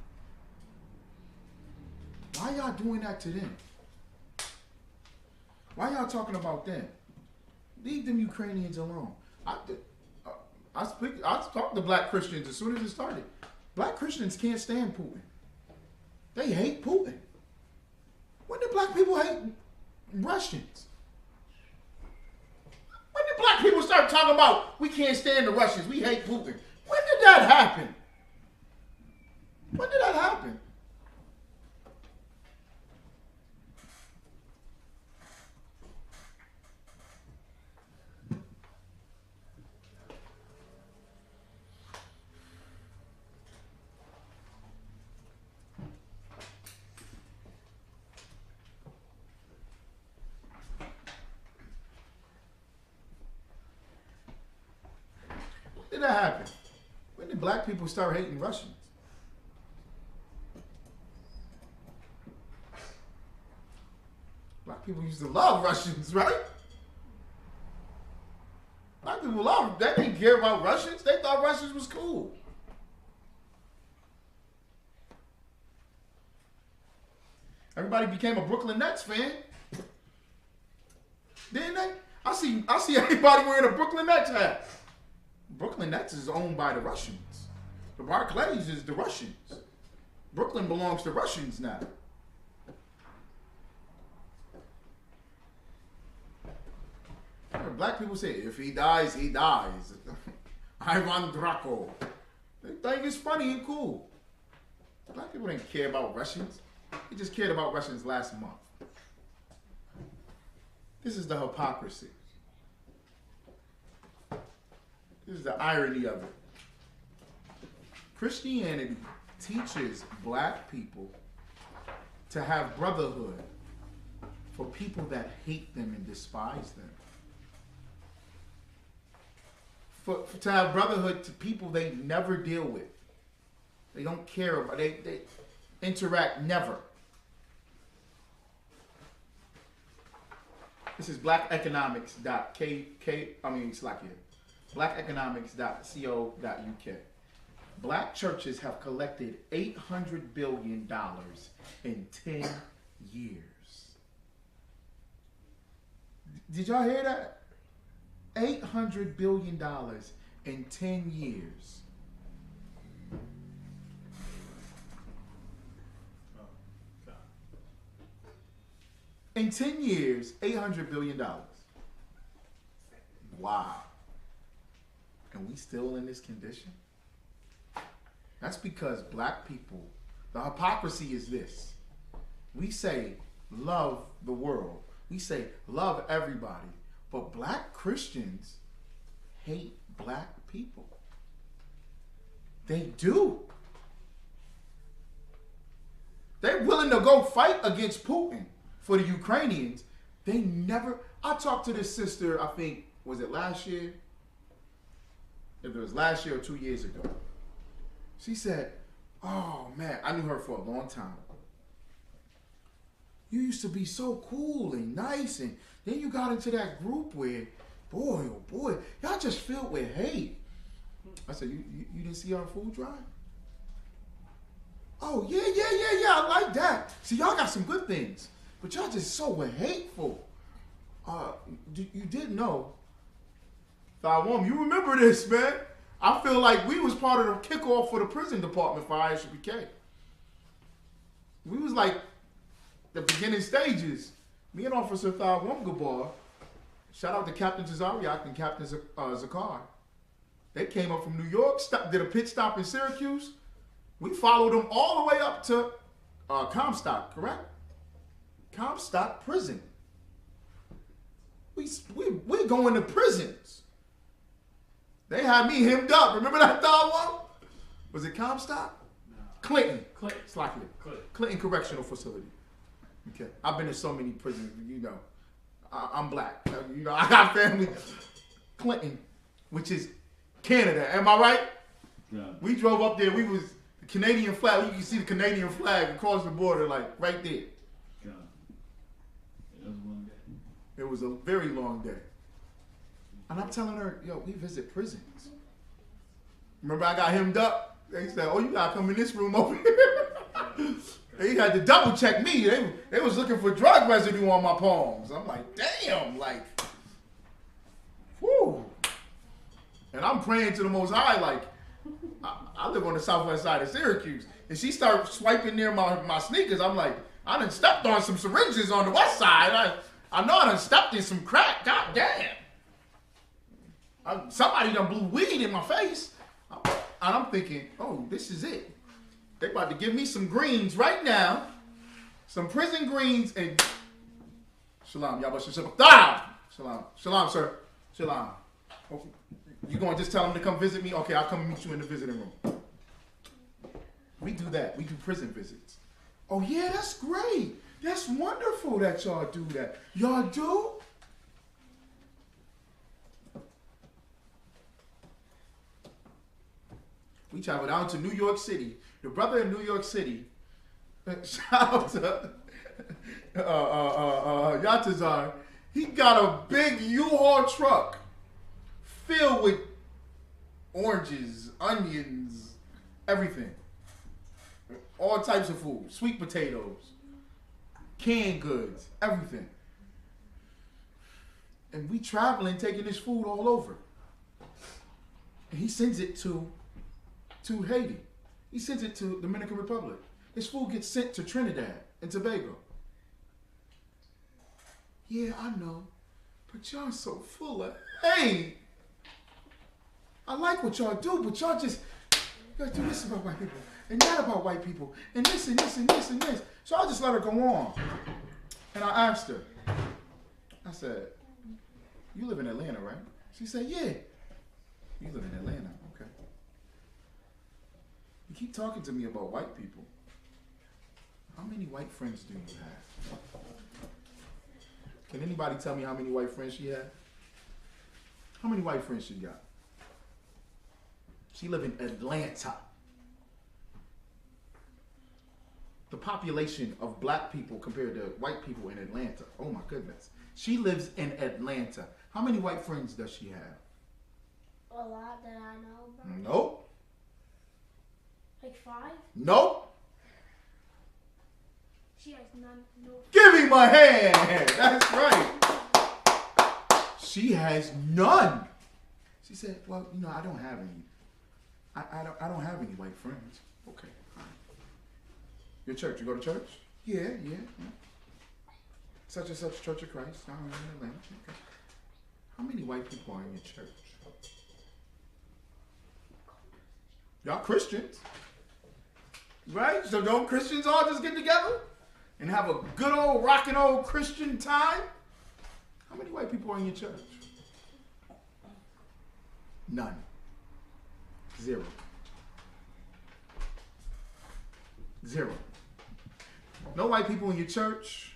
Why y'all doing that to them? Why y'all talking about them? Leave them Ukrainians alone. I talked to black Christians as soon as it started. Black Christians can't stand Putin. They hate Putin. When did black people hate Russians? When did black people start talking about we can't stand the Russians, we hate Putin? When did that happen? When did that happen? When did that happen? When did black people start hating Russians? Black people used to love Russians, right? Black people loved them. They didn't care about Russians. They thought Russians was cool. Everybody became a Brooklyn Nets fan. Didn't they? I see everybody wearing a Brooklyn Nets hat. Brooklyn Nets is owned by the Russians. The Barclays is the Russians. Brooklyn belongs to Russians now. Black people say, if he dies, he dies. Ivan Draco. They think it's funny and cool. Black people didn't care about Russians. They just cared about Russians last month. This is the hypocrisy. This is the irony of it. Christianity teaches black people to have brotherhood for people that hate them and despise them. To have brotherhood to people they never deal with. They don't care about, they interact never. This is blackeconomics.co.uk. Black churches have collected $800 billion in 10 years. Did y'all hear that? $800 billion in 10 years. In 10 years, $800 billion. Wow. And we still in this condition? That's because black people, the hypocrisy is this. We say love the world. We say love everybody. But black Christians hate black people. They do. They're willing to go fight against Putin for the Ukrainians. They never... I talked to this sister, I think, was it last year? If it was last year or 2 years ago. She said, oh man, I knew her for a long time. You used to be so cool and nice, and then you got into that group where, boy, oh boy, y'all just filled with hate. I said, you didn't see our food drive? Oh, yeah, I like that. See, y'all got some good things, but y'all just so hateful. You didn't know. Thawam, you remember this, man. I feel like we was part of the kickoff for the prison department for ISUPK. We was like the beginning stages. Me and Officer Thawam Gabar, shout out to Captain Tazariak and Captain Zakar. They came up from New York, did a pit stop in Syracuse. We followed them all the way up to Comstock, correct? Comstock prison. We going to prisons. They had me hemmed up. Remember that one? Was it Comstock? No. Clinton. Clinton Correctional Facility. Okay. I've been in so many prisons, you know. I'm black. You know, I got family. Clinton, which is Canada. Am I right? Yeah. We drove up there. We was the Canadian flag. You can see the Canadian flag across the border, like right there. Yeah. It was a long day. It was a very long day. And I'm telling her, yo, we visit prisons. Remember I got hemmed up? They said, oh, you gotta come in this room over here. They had to double check me. They was looking for drug residue on my palms. I'm like, damn, like, whew. And I'm praying to the Most High, like, I live on the southwest side of Syracuse. And she started swiping near my sneakers. I'm like, I done stepped on some syringes on the west side. I know I done stepped in some crack. God damn. Somebody done blew weed in my face. And I'm thinking, oh, this is it. They about to give me some greens right now. Some prison greens and... Shalom. Shalom. Shalom, sir. Shalom. Okay. You going to just tell them to come visit me? Okay, I'll come meet you in the visiting room. We do that. We do prison visits. Oh, yeah, that's great. That's wonderful that y'all do that. Y'all do? We traveled down to New York City. Your brother in New York City, shout out to Yatazar, he got a big U-Haul truck filled with oranges, onions, everything. All types of food, sweet potatoes, canned goods, everything. And we traveling, taking this food all over. And he sends it to Haiti. He sends it to Dominican Republic. This food gets sent to Trinidad and Tobago. Yeah, I know, but y'all so full of hate. I like what y'all do, but y'all do this about white people, and that about white people, and this, and this, and this, and this. So I just let her go on. And I asked her, I said, you live in Atlanta, right? She said, yeah. You live in Atlanta, okay. You keep talking to me about white people. How many white friends do you have? Can anybody tell me how many white friends she had? How many white friends she got? She live in Atlanta. The population of black people compared to white people in Atlanta. Oh my goodness. She lives in Atlanta. How many white friends does she have? A lot that I know about. Nope. Like 5? Nope. She has none. No. Give me my hand. That's right. She has none. She said, well, you know, I don't have any. I don't have any white friends. Okay. Fine. Your church, you go to church? Yeah. such and such Church of Christ down in Atlanta. Okay. How many white people are in your church? Y'all Christians, right? So don't Christians all just get together and have a good old rockin' old Christian time? How many white people are in your church? None. 0. 0. No white people in your church.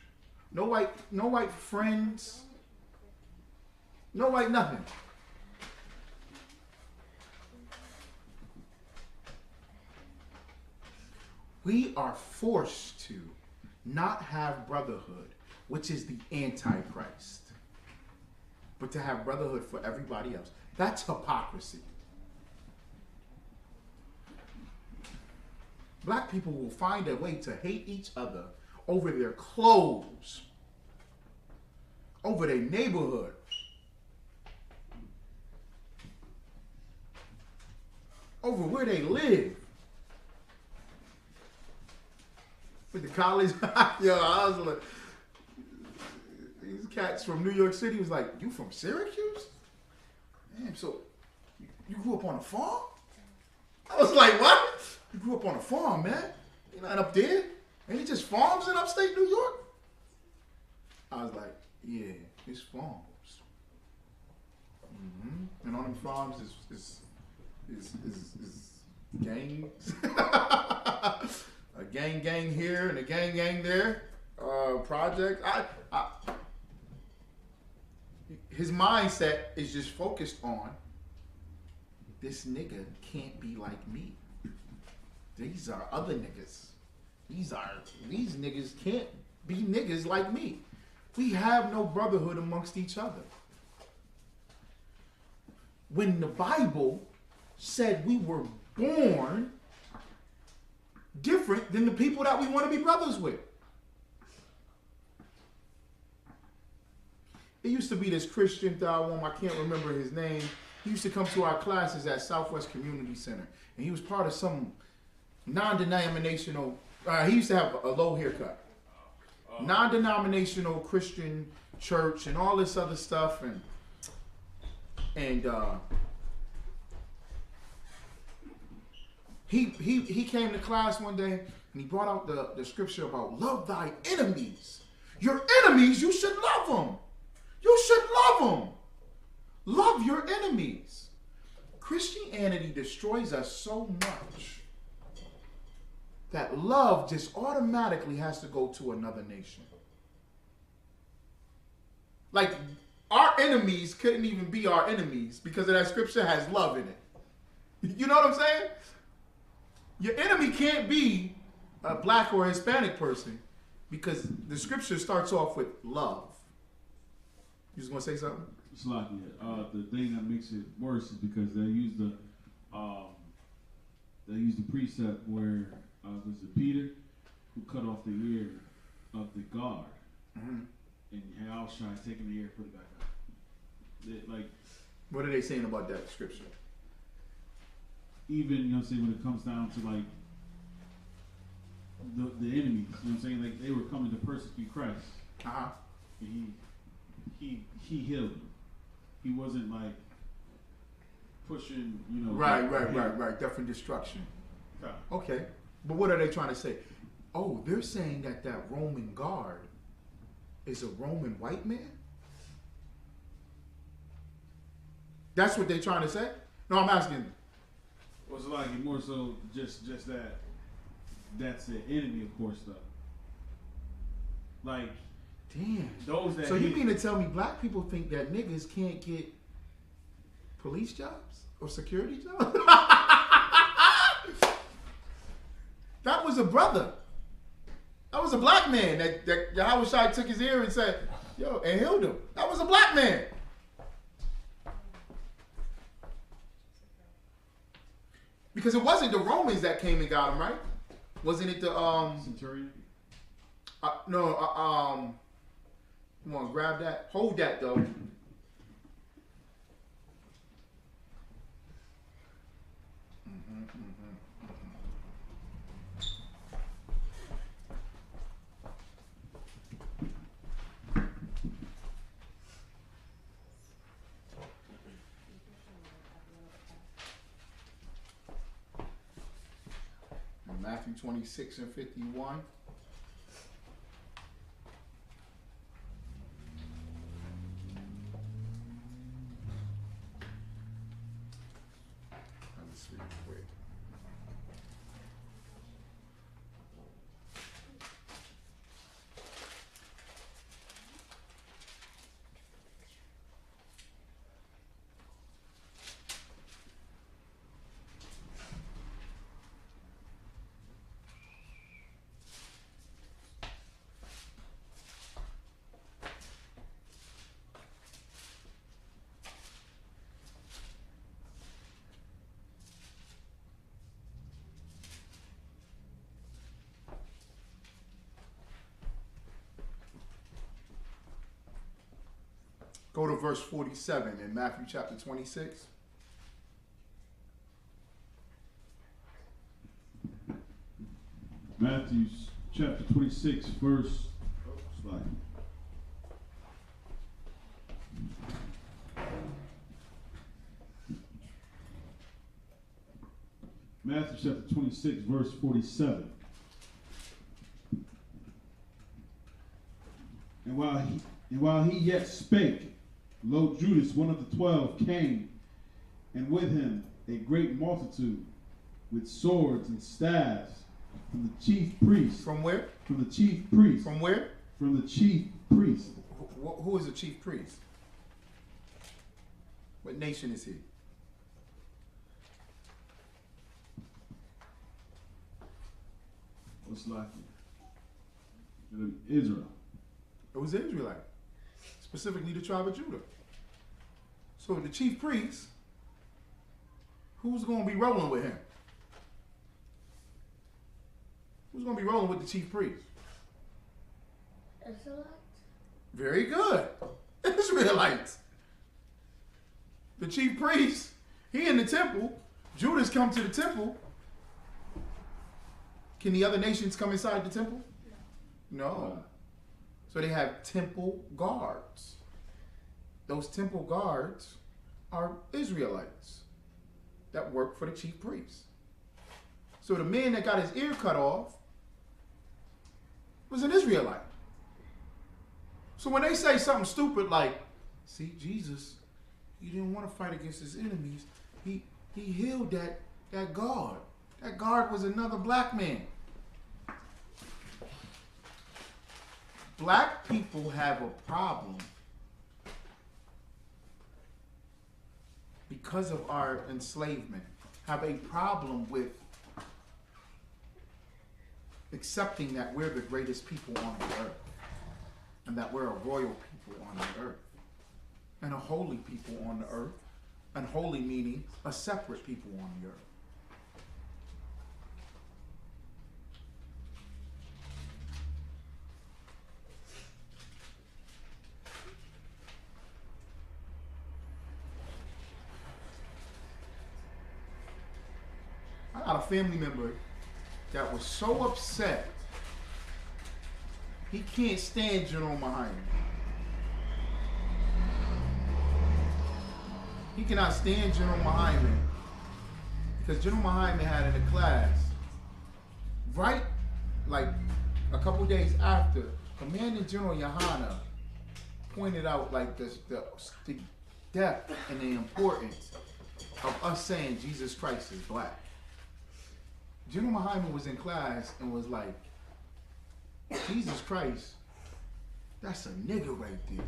No white friends. No white nothing. We are forced to not have brotherhood, which is the Antichrist, but to have brotherhood for everybody else. That's hypocrisy. Black people will find a way to hate each other over their clothes, over their neighborhood, over where they live. With the college, yo, I was like, these cats from New York City was like, you from Syracuse? Damn, so you grew up on a farm? I was like, what? You grew up on a farm, man? You're not up there? Ain't it just farms in upstate New York? I was like, yeah, it's farms. Mm-hmm. And on them farms is gangs. A gang here and a gang there. Project. His mindset is just focused on this nigga can't be like me. These are other niggas. These niggas can't be niggas like me. We have no brotherhood amongst each other. When the Bible said we were born different than the people that we want to be brothers with. There used to be this Christian Thawam, I can't remember his name. He used to come to our classes at Southwest Community Center. And he was part of some non-denominational, he used to have a low haircut. Non-denominational Christian church and all this other stuff. And he came to class one day and he brought out the scripture about love thy enemies. Your enemies, you should love them. You should love them. Love your enemies. Christianity destroys us so much that love just automatically has to go to another nation. Like, our enemies couldn't even be our enemies because of that scripture has love in it. You know what I'm saying? Your enemy can't be a black or Hispanic person because the scripture starts off with love. You just want to say something? It's like the thing that makes it worse is because they use the precept where was it Peter who cut off the ear of the guard, and Yahushua taking the ear, put it back up. Like, what are they saying about that scripture? Even, you know what I'm saying, when it comes down to like the enemies, you know what I'm saying, like they were coming to persecute Christ. And he healed them. He wasn't like pushing, you know. Right. Different destruction. Okay. But what are they trying to say? Oh, they're saying that Roman guard is a Roman white man? That's what they're trying to say? No, I'm asking. Well, it's like more so just that that's the enemy, of course, though. Like, damn. Those that so you mean to tell me black people think that niggas can't get police jobs or security jobs? That was a brother. That was a black man that Yahushua took his ear and said, yo, and healed him. That was a black man. Because it wasn't the Romans that came and got him, right? Wasn't it the Centurion? No, come on, grab that. Hold that though. Matthew 26 and 51. Let's read it quick. Go to verse 47 in Matthew chapter 26. Matthew chapter 26, verse. Slide. Matthew chapter 26, verse 47. And while he yet spake, lo, Judas, one of the 12, came, and with him a great multitude, with swords and staves, from the chief priests. From where? From the chief priests. From where? From the chief priests. Who is the chief priest? What nation is he? What's likely? Israel. It was Israelite, specifically the tribe of Judah. So the chief priest, who's going to be rolling with him? Who's going to be rolling with the chief priest? Israelites. Very good. Israelites. The chief priest, he in the temple. Judas come to the temple. Can the other nations come inside the temple? No. So they have temple guards. Those temple guards are Israelites that work for the chief priest. So the man that got his ear cut off was an Israelite. So when they say something stupid like, see, Jesus, he didn't want to fight against his enemies. He healed that guard. That guard was another black man. Black people have a problem because of our enslavement, have a problem with accepting that we're the greatest people on the earth and that we're a royal people on the earth and a holy people on the earth, and holy meaning a separate people on the earth. I got a family member that was so upset he can't stand General Muhammad. He cannot stand General Muhammad because General Muhammad had in a class, right, like a couple days after, Commanding General Yohana pointed out like the depth and the importance of us saying Jesus Christ is black. General Muhammad was in class and was like, Jesus Christ, that's a nigga right there.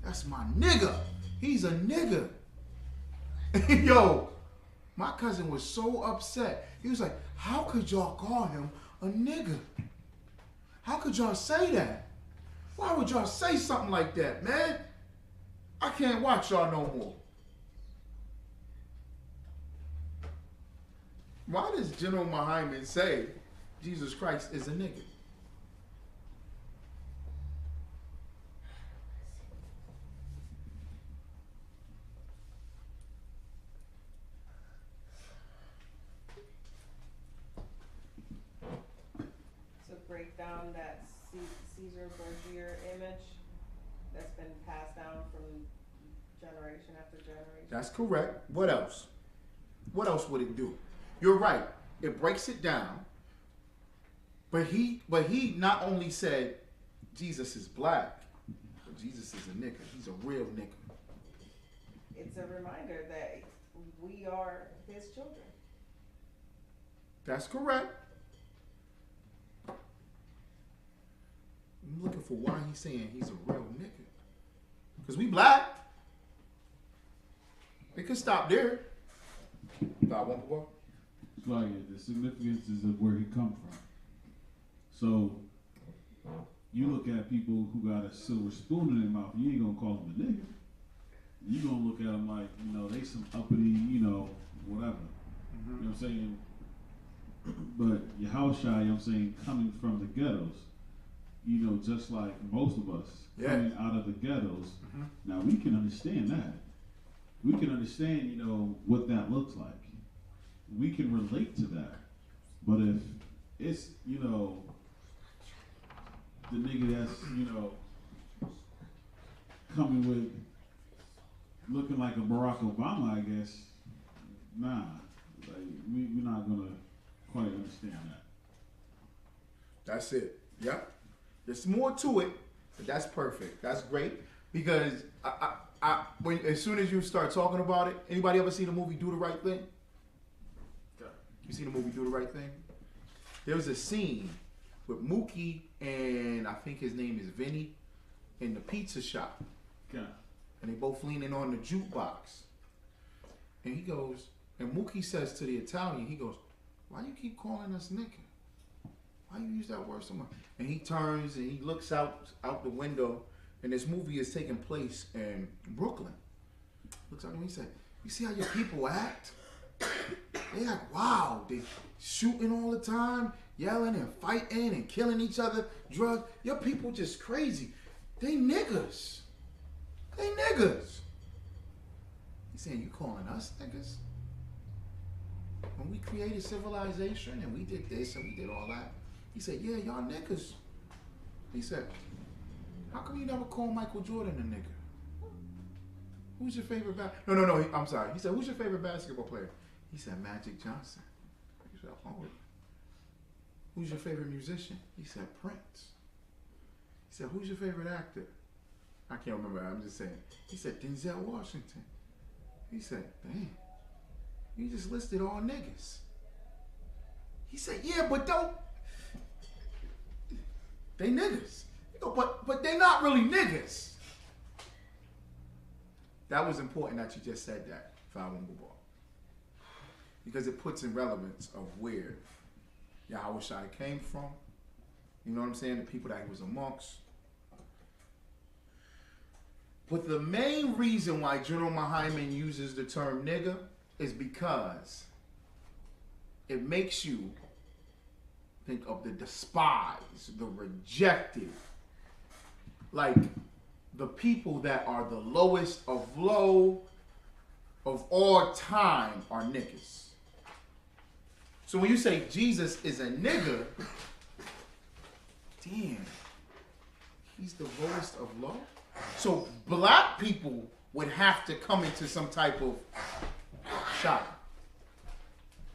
That's my nigga. He's a nigga. Yo, my cousin was so upset. He was like, how could y'all call him a nigga? How could y'all say that? Why would y'all say something like that, man? I can't watch y'all no more. Why does General Muhammad say Jesus Christ is a nigga? To break down that Caesar Borgia image that's been passed down from generation after generation. That's correct. What else? What else would it do? You're right. It breaks it down But he not only said Jesus is black, but Jesus is a nigga. He's a real nigga. It's a reminder that we are his children. That's correct. I'm looking for why he's saying he's a real nigga. Because we black. We could stop there. Got one more? It's like the significance is of where he come from. So you look at people who got a silver spoon in their mouth, you ain't gonna call them a nigga. You gonna look at them like, you know, they some uppity, you know, whatever. You know what I'm saying? But Yahushua, you know what I'm saying, coming from the ghettos, you know, just like most of us coming out of the ghettos. Now we can understand that. We can understand, you know, what that looks like. We can relate to that. But if it's, you know, the nigga that's, you know, coming with looking like a Barack Obama, I guess, nah. Like, we're not gonna quite understand that. That's it. Yep. There's more to it, but that's perfect. That's great. Because when as soon as you start talking about it, anybody ever seen the movie Do the Right Thing? You seen the movie Do the Right Thing? There was a scene with Mookie and I think his name is Vinny in the pizza shop. Yeah. And they both leaning on the jukebox. And he goes, and Mookie says to the Italian, he goes, "Why you keep calling us nigga? Why you use that word so much?" And he turns and he looks out the window, and this movie is taking place in Brooklyn. Looks out and he said, "You see how your people act? They act wild. They shooting all the time, yelling and fighting and killing each other, drugs. Your people just crazy. They niggas. They niggas." He's saying, "You calling us niggas? When we created civilization and we did this and we did all that." He said, "Yeah, y'all niggas." He said, "How come you never call Michael Jordan a nigga? Who's your favorite No, I'm sorry. He said, "Who's your favorite basketball player?" He said, "Magic Johnson." He said, "Oh." "Who's your favorite musician?" He said, "Prince." He said, "Who's your favorite actor?" I can't remember. I'm just saying. He said, "Denzel Washington." He said, "Damn, you just listed all niggas." He said, "Yeah, but don't. They niggas. You know, but they not really niggas." That was important that you just said that, Falwell, because it puts in relevance of where Yahushua came from. You know what I'm saying? The people that he was amongst. But the main reason why General Muhammad uses the term nigga is because it makes you think of the despised, the rejected, like the people that are the lowest of low of all time are niggas. So when you say Jesus is a nigga, damn, he's the lowest of low? So black people would have to come into some type of shock.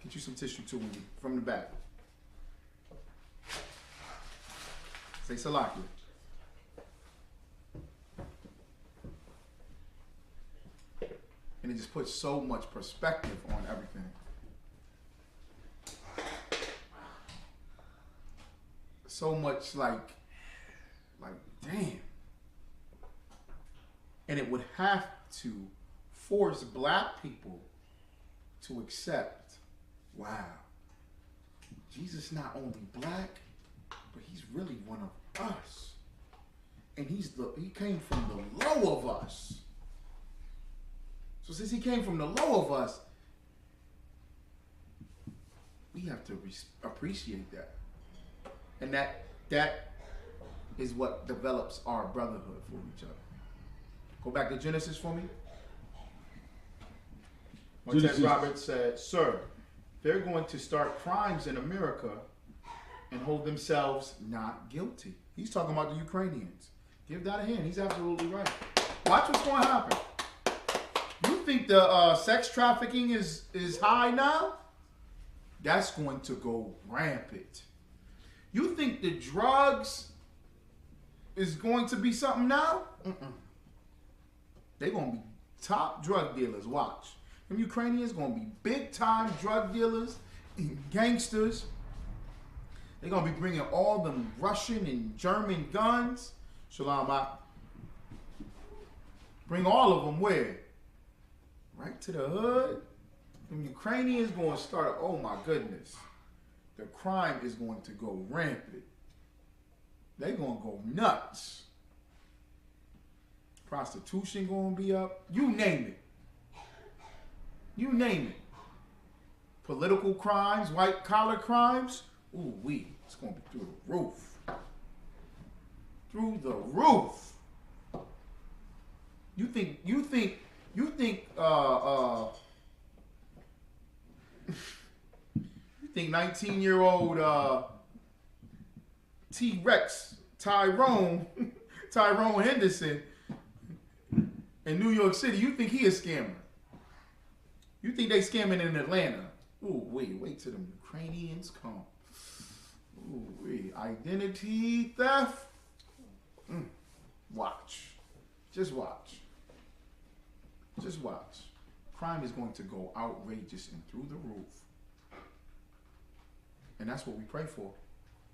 Get you some tissue too from the back. Say Salakia. And it just puts so much perspective on everything. So much like damn. And it would have to force black people to accept, wow, Jesus not only black, but he's really one of us. And he came from the low of us. So since he came from the low of us, we have to appreciate that. And that is what develops our brotherhood for each other. Go back to Genesis for me. Martez Roberts said, "Sir, they're going to start crimes in America and hold themselves not guilty." He's talking about the Ukrainians. Give that a hand. He's absolutely right. Watch what's going to happen. You think the sex trafficking is high now? That's going to go rampant. You think the drugs is going to be something now? They're going to be top drug dealers. Watch. Them Ukrainians going to be big time drug dealers and gangsters. They're going to be bringing all them Russian and German guns. Shalom. Bring all of them where? Right to the hood. Them Ukrainians going to start, oh my goodness. The crime is going to go rampant. They're going to go nuts. Prostitution going to be up. You name it. You name it. Political crimes, white collar crimes. Ooh wee. It's going to be through the roof. Through the roof. You think you think 19-year-old T-Rex Tyrone Henderson in New York City, you think he a scammer? You think they scamming in Atlanta? Ooh, wait till them Ukrainians come. Ooh, identity theft. Watch. Just watch. Just watch. Crime is going to go outrageous and through the roof. And that's what we pray for.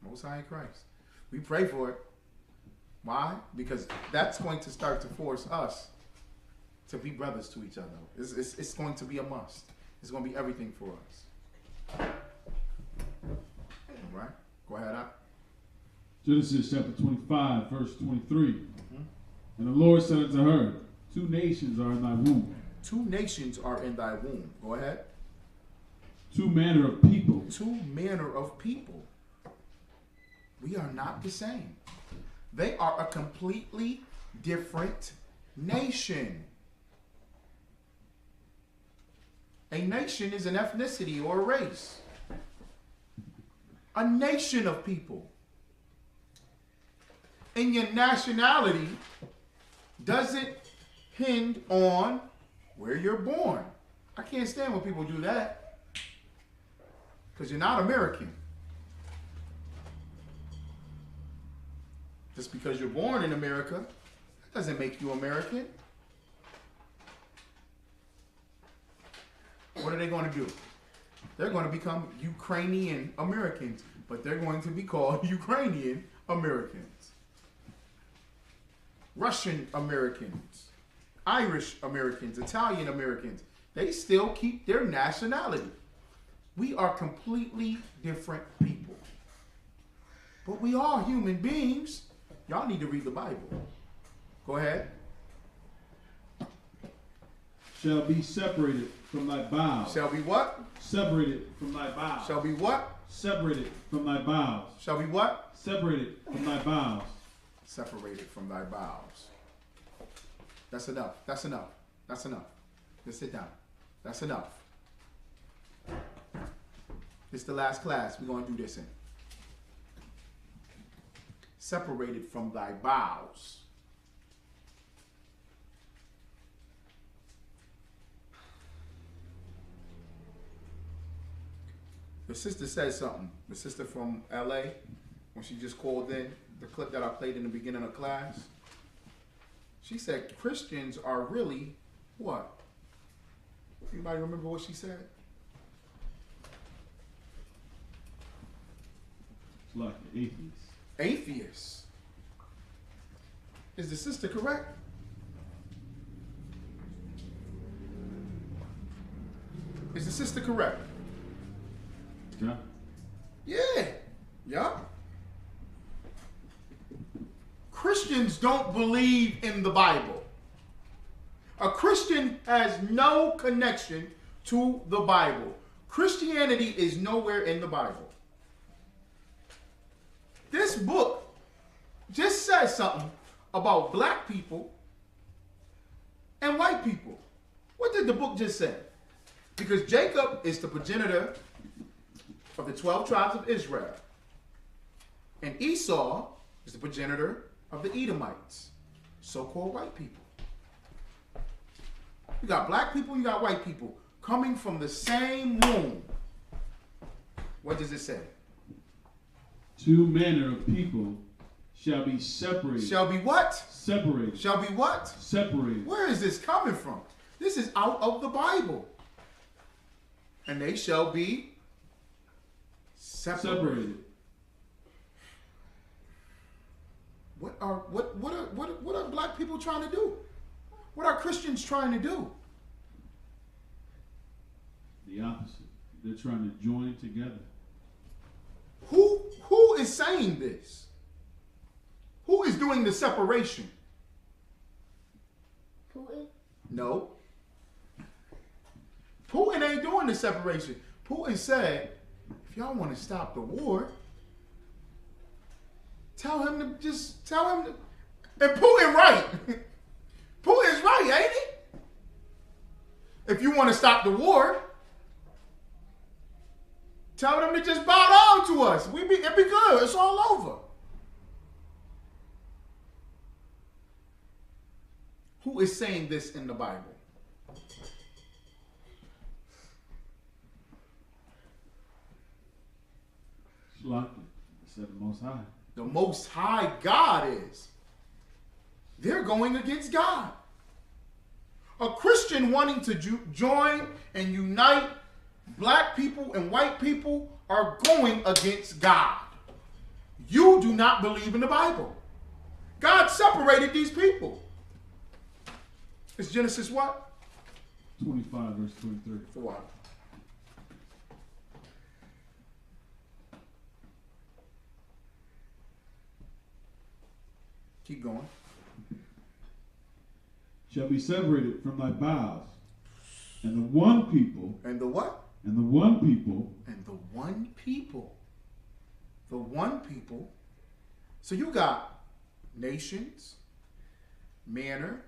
Most High in Christ. We pray for it. Why? Because that's going to start to force us to be brothers to each other. It's going to be a must. It's going to be everything for us. All right? Go ahead, Ak. Genesis chapter 25, verse 23. And the Lord said unto her, 2 nations are in thy womb. 2 nations are in thy womb. Go ahead. 2 manner of people. 2 manner of people. We are not the same. They are a completely different nation. A nation is an ethnicity or a race. A nation of people. And your nationality doesn't hinge on where you're born. I can't stand when people do that. Because you're not American. Just because you're born in America, that doesn't make you American. What are they going to do? They're going to become Ukrainian Americans, but they're going to be called Ukrainian Americans. Russian Americans, Irish Americans, Italian Americans, they still keep their nationality. We are completely different people. But we are human beings. Y'all need to read the Bible. Go ahead. Shall be separated from thy bowels. Shall be what? Separated from thy bowels. Shall be what? Separated from thy bowels. Shall be what? Separated from thy bowels. Separated from thy bowels. That's enough. That's enough. That's enough. Just sit down. That's enough. This is the last class we're going to do this in. Separated from thy bowels. The sister said something. The sister from LA, when she just called in, the clip that I played in the beginning of class. She said Christians are really what? Anybody remember what she said? It's like atheists. Atheists. Is the sister correct? Is the sister correct? Yeah. Yeah. Yeah. Christians don't believe in the Bible. A Christian has no connection to the Bible. Christianity is nowhere in the Bible. This book just says something about black people and white people. What did the book just say? Because Jacob is the progenitor of the 12 tribes of Israel. And Esau is the progenitor of the Edomites, so-called white people. You got black people, you got white people coming from the same womb. What does it say? two manner of people shall be separated. Shall be what? Separated. Shall be what? Separated. Where is this coming from? This is out of the Bible. And they shall be separated. What are black people trying to do? What are Christians trying to do? The opposite. They're trying to join together. Who is saying this? Who is doing the separation? Putin? No. Putin ain't doing the separation. Putin said, if y'all want to stop the war, tell him to. And Putin right. Putin's right, ain't he? If you want to stop the war, tell them to just bow down to us. It'd be good. It's all over. Who is saying this in the Bible? It said the Most High. The Most High God is. They're going against God. A Christian wanting to join and unite black people and white people are going against God. You do not believe in the Bible. God separated these people. It's Genesis what? 25 verse 23. For what? Keep going. Shall be separated from thy bowels, and the one people. And the what? And the one people. And the one people. The one people. So you got nations, manner,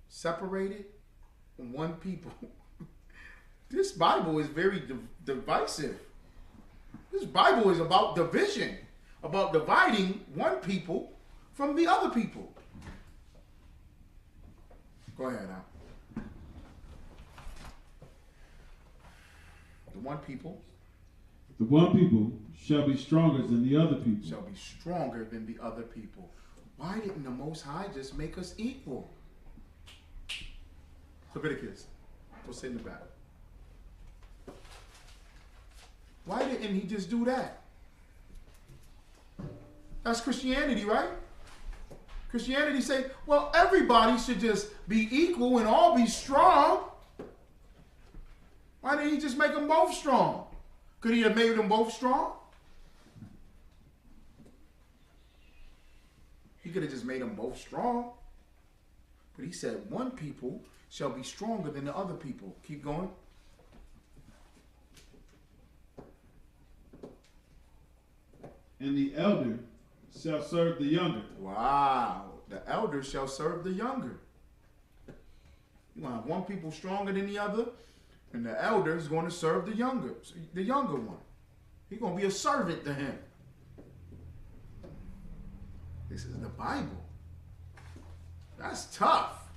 separated, and one people. This Bible is very divisive. This Bible is about division, about dividing one people from the other people. Go ahead now. The one people. The one people shall be stronger than the other people. Shall be stronger than the other people. Why didn't the Most High just make us equal? Leviticus, go sit in the back. Why didn't he just do that? That's Christianity, right? Christianity say, well, everybody should just be equal and all be strong. Why didn't he just make them both strong? Could he have made them both strong? He could have just made them both strong. But he said, one people shall be stronger than the other people. Keep going. And the elder shall serve the younger. Wow. The elder shall serve the younger. You're going to have one people stronger than the other, and the elder is going to serve the younger one. He's going to be a servant to him. This is the Bible. That's tough.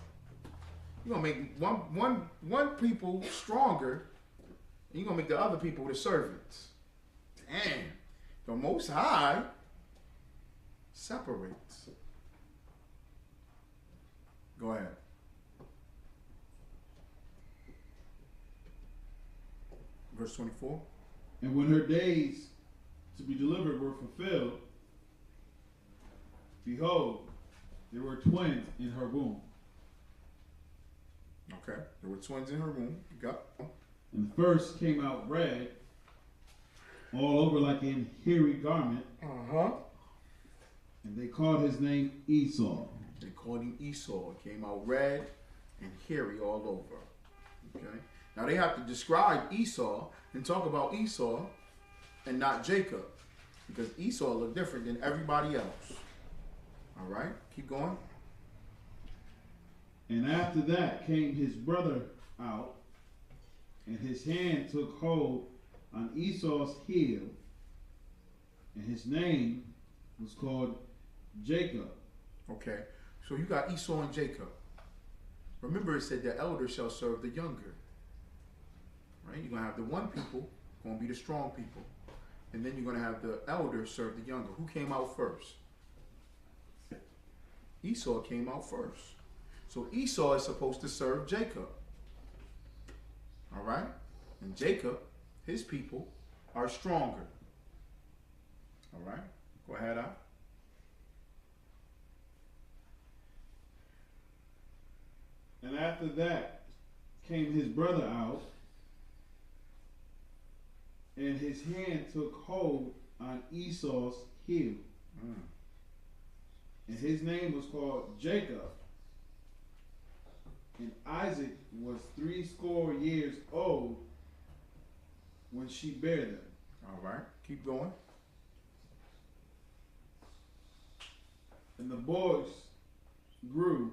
You're going to make one people stronger, and you're going to make the other people the servants. Damn. The Most High separates. Go ahead. Verse 24. And when her days to be delivered were fulfilled, behold, there were twins in her womb. Okay, there were twins in her womb. You got. And the first came out red, all over like an hairy garment. Uh-huh. And they called his name Esau. They called him Esau. It came out red and hairy all over. Okay. Now they have to describe Esau and talk about Esau and not Jacob, because Esau looked different than everybody else. All right, keep going. And after that came his brother out, and his hand took hold on Esau's heel, and his name was called Jacob. Okay, so you got Esau and Jacob. Remember, it said the elder shall serve the younger. Right? You're going to have the one people, going to be the strong people. and then you're going to have the elder serve the younger. Who came out first? Esau came out first. So Esau is supposed to serve Jacob. All right? And Jacob, his people, are stronger. All right? Go ahead, out. And after that came his brother out, and his hand took hold on Esau's heel. And his name was called Jacob. And Isaac was 80 years old when she bare them. All right, keep going. And the boys grew,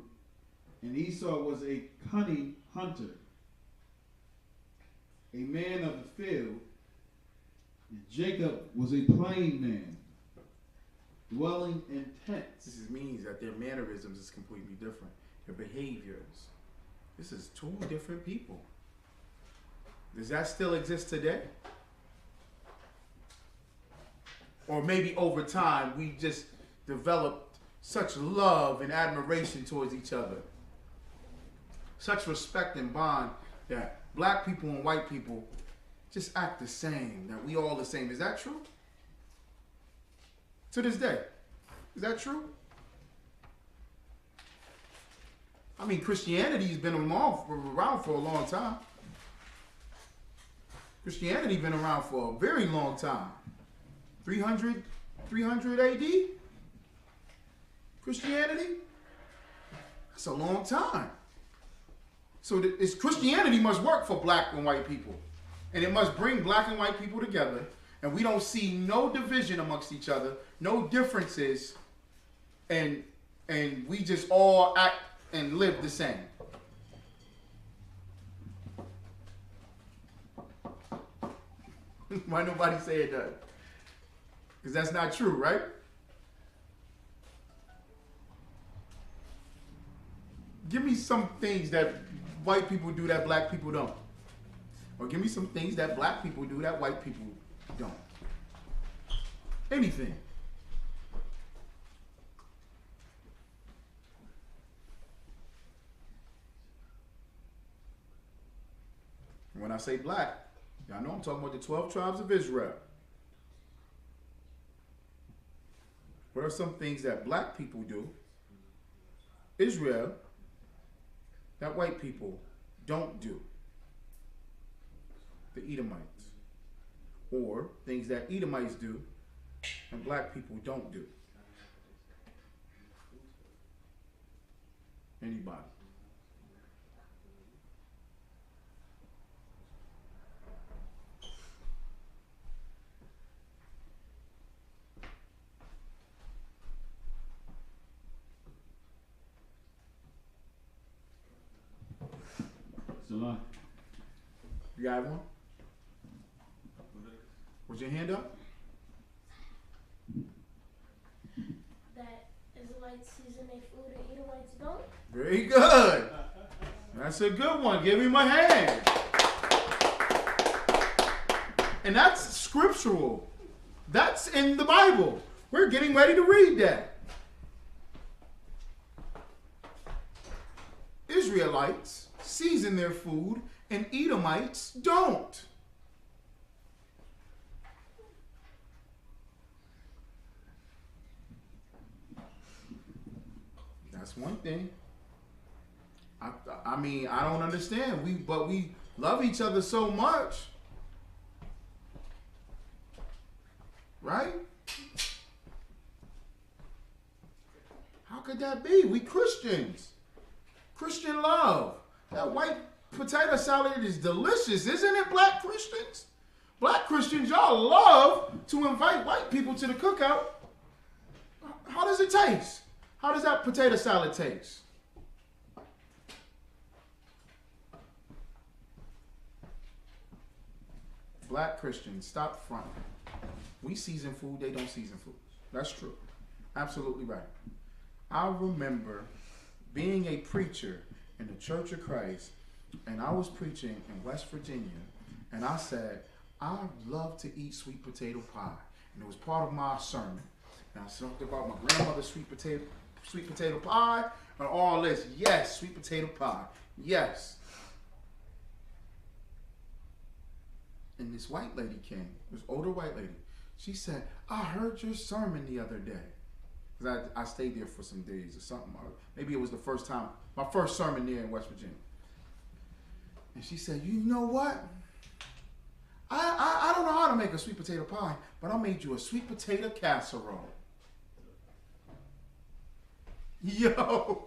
and Esau was a cunning hunter, a man of the field, and Jacob was a plain man, dwelling in tents. This means that their mannerisms is completely different. Their behaviors. This is two different people. Does that still exist today? Or maybe over time we just developed such love and admiration towards each other, such respect and bond that black people and white people just act the same, that we all the same. Is that true? To this day. Is that true? I mean, Christianity's been around for a long time. Christianity's been around for a very long time. 300 AD? Christianity? That's a long time. So Christianity must work for black and white people. And it must bring black and white people together. And we don't see no division amongst each other, no differences, and we just all act and live the same. Why nobody say it does? Because that's not true, right? Give me some things that white people do that black people don't. Or give me some things that black people do that white people don't. Anything. And when I say black, y'all know I'm talking about the 12 tribes of Israel. What are some things that black people do, Israel, that white people don't do? The Edomites. Or things that Edomites do and black people don't do. Anybody? Salah. You got one? Was your hand up? That Israelites season their food and Edomites don't. Very good. That's a good one. Give me my hand. And that's scriptural. That's in the Bible. We're getting ready to read that. Israelites season their food and Edomites don't. That's one thing. I mean, I don't understand. But we love each other so much. Right? How could that be? We Christians. Christian love. That white potato salad is delicious, isn't it, black Christians? Black Christians, y'all love to invite white people to the cookout. How does it taste? How does that potato salad taste? Black Christians, stop fronting. We season food, they don't season food. That's true. Absolutely right. I remember being a preacher in the Church of Christ, and I was preaching in West Virginia, and I said, I love to eat sweet potato pie. And it was part of my sermon. And I talked about my grandmother's sweet potato pie and all this. Yes, sweet potato pie. Yes. And this white lady came, this older white lady. She said, I heard your sermon the other day. Because I stayed there for some days or something. Maybe it was the first time, my first sermon there in West Virginia. And she said, you know what? I don't know how to make a sweet potato pie, but I made you a sweet potato casserole. Yo.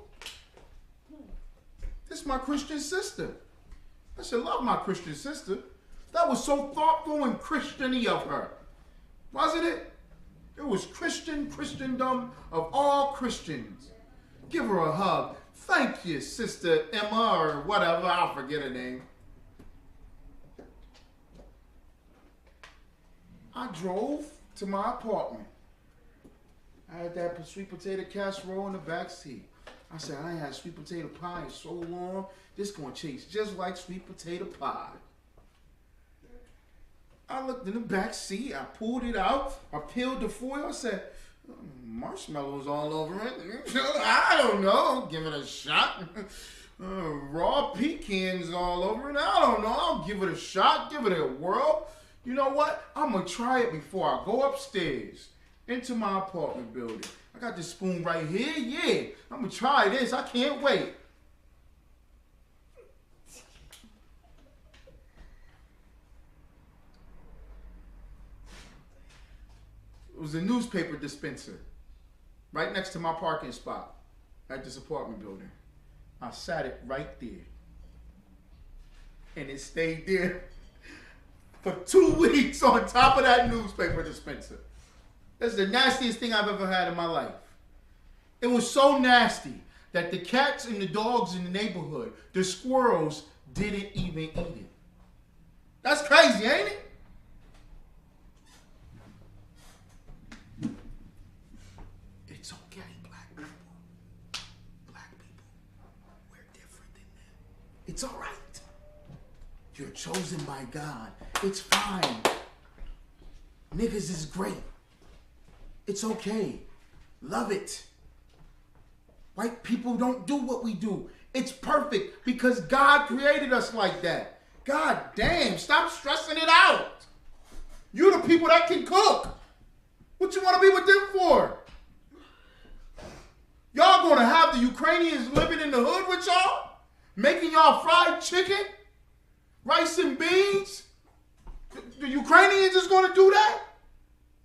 This is my Christian sister. I should love my Christian sister. That was so thoughtful and Christian-y of her. Wasn't it? It was Christendom of all Christians. Give her a hug. Thank you, Sister Emma, or whatever. I'll forget her name. I drove to my apartment. I had that sweet potato casserole in the back seat. I said, I ain't had sweet potato pie in so long. This gonna taste just like sweet potato pie. I looked in the back seat. I pulled it out. I peeled the foil. I said, marshmallows all over it. I don't know. Give it a shot. Raw pecans all over it. I don't know. I'll give it a shot. Give it a whirl. You know what? I'm going to try it before I go upstairs into my apartment building. I got this spoon right here. Yeah. I'm going to try this. I can't wait. It was a newspaper dispenser right next to my parking spot at this apartment building. I sat it right there. And it stayed there for 2 weeks on top of that newspaper dispenser. That's the nastiest thing I've ever had in my life. It was so nasty that the cats and the dogs in the neighborhood, the squirrels, didn't even eat it. That's crazy, ain't it? It's okay, black people. Black people, we're different than them. It's all right. You're chosen by God. It's fine. Niggas is great. It's okay. Love it. White people don't do what we do. It's perfect because God created us like that. God damn, stop stressing it out. You're the people that can cook. What you want to be with them for? Y'all gonna have the Ukrainians living in the hood with y'all? Making y'all fried chicken? Rice and beans? The Ukrainians is gonna do that?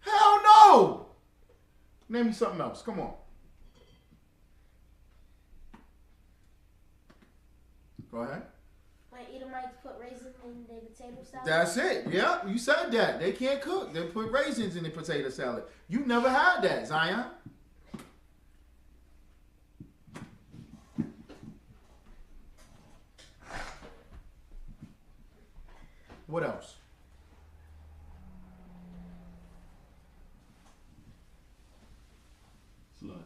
Hell no. Name me something else. Come on. Go ahead. When Edomites put raisins in their potato salad? That's it. Yeah, you said that. They can't cook. They put raisins in the potato salad. You never had that, Zion. What else? It's like,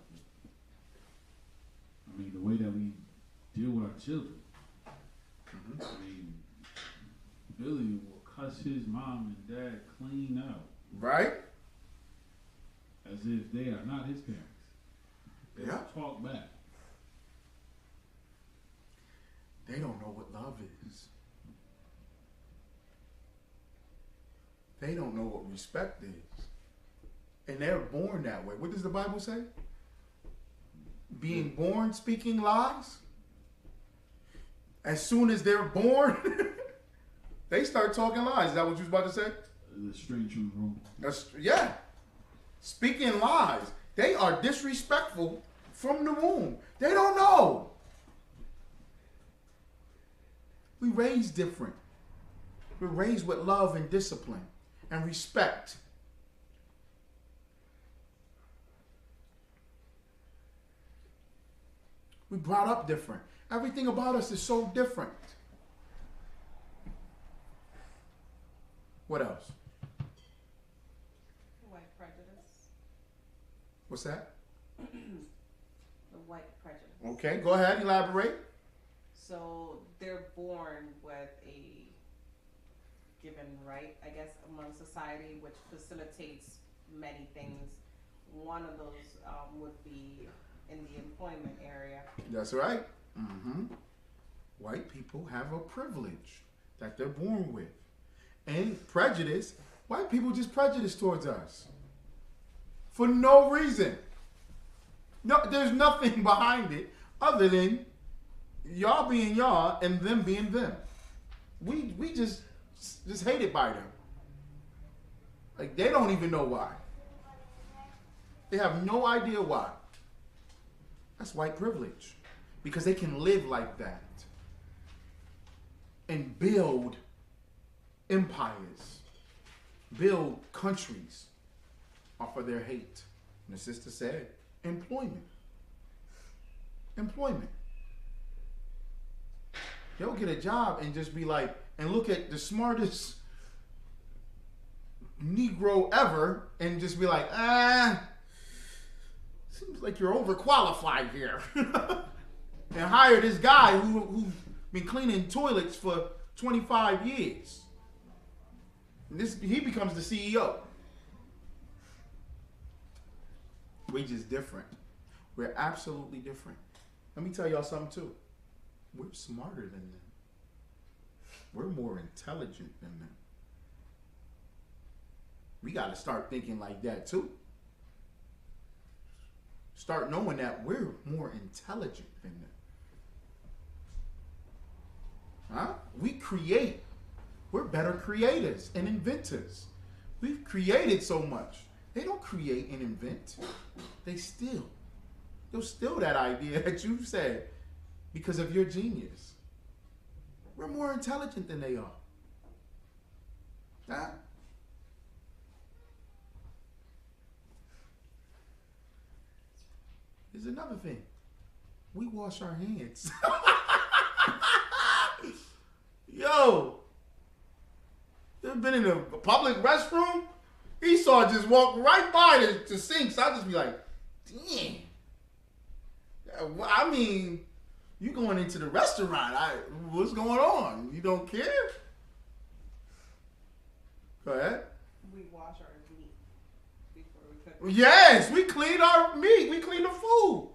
I mean, the way that we deal with our children. I mean, Billy will cuss his mom and dad clean out. Right? As if they are not his parents. They talk back. They don't know what love is. They don't know what respect is. And they're born that way. What does the Bible say? Being born speaking lies? As soon as they're born, they start talking lies. Is that what you was about to say? The straight truth wrong. Yeah. Speaking lies. They are disrespectful from the womb. They don't know. We raised different. We're raised with love and discipline and respect. We brought up different. Everything about us is so different. What else? White prejudice. What's that? The white prejudice. Okay, go ahead, elaborate. So they're born with given right, I guess, among society, which facilitates many things. One of those would be in the employment area. That's right. White people have a privilege that they're born with. And prejudice, white people just prejudice towards us. For no reason. No, there's nothing behind it other than y'all being y'all and them being them. We just hated by them. Like, they don't even know why. They have no idea why. That's white privilege. Because they can live like that and build empires, build countries off of their hate. And the sister said, employment. Employment. They'll get a job and just be like, and look at the smartest Negro ever and just be like, seems like you're overqualified here. And hire this guy who's been cleaning toilets for 25 years. And he becomes the CEO. We're just different. We're absolutely different. Let me tell y'all something too. We're smarter than them. We're more intelligent than them. We got to start thinking like that too. Start knowing that we're more intelligent than them. Huh? We create. We're better creators and inventors. We've created so much. They don't create and invent. They steal. They'll steal that idea that you said because of your genius. We're more intelligent than they are. Huh? There's another thing. We wash our hands. Yo, you ever been in a public restroom? Esau just walk right by the sinks. I'll just be like, damn. I mean, you going into the restaurant. What's going on? You don't care? Go ahead. We wash our meat before we cook it. Yes, we clean our meat. We clean the food.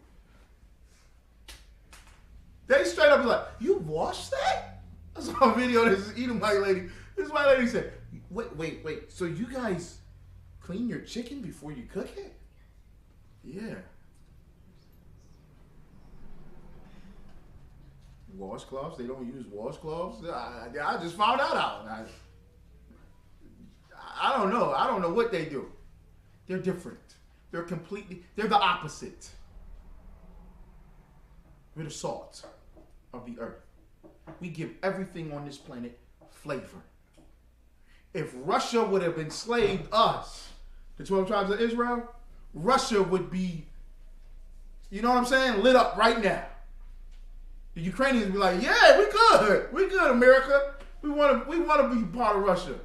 They straight up be like, you washed that? I saw a video of this Edomite lady. This white lady said, wait. So you guys clean your chicken before you cook it? Yeah. Washcloths? They don't use washcloths? I just found that out. I don't know. I don't know what they do. They're different. They're the opposite. We're the salt of the earth. We give everything on this planet flavor. If Russia would have enslaved us, the 12 tribes of Israel, Russia would be, you know what I'm saying, lit up right now. The Ukrainians would be like, yeah, we good, America. We want to be part of Russia.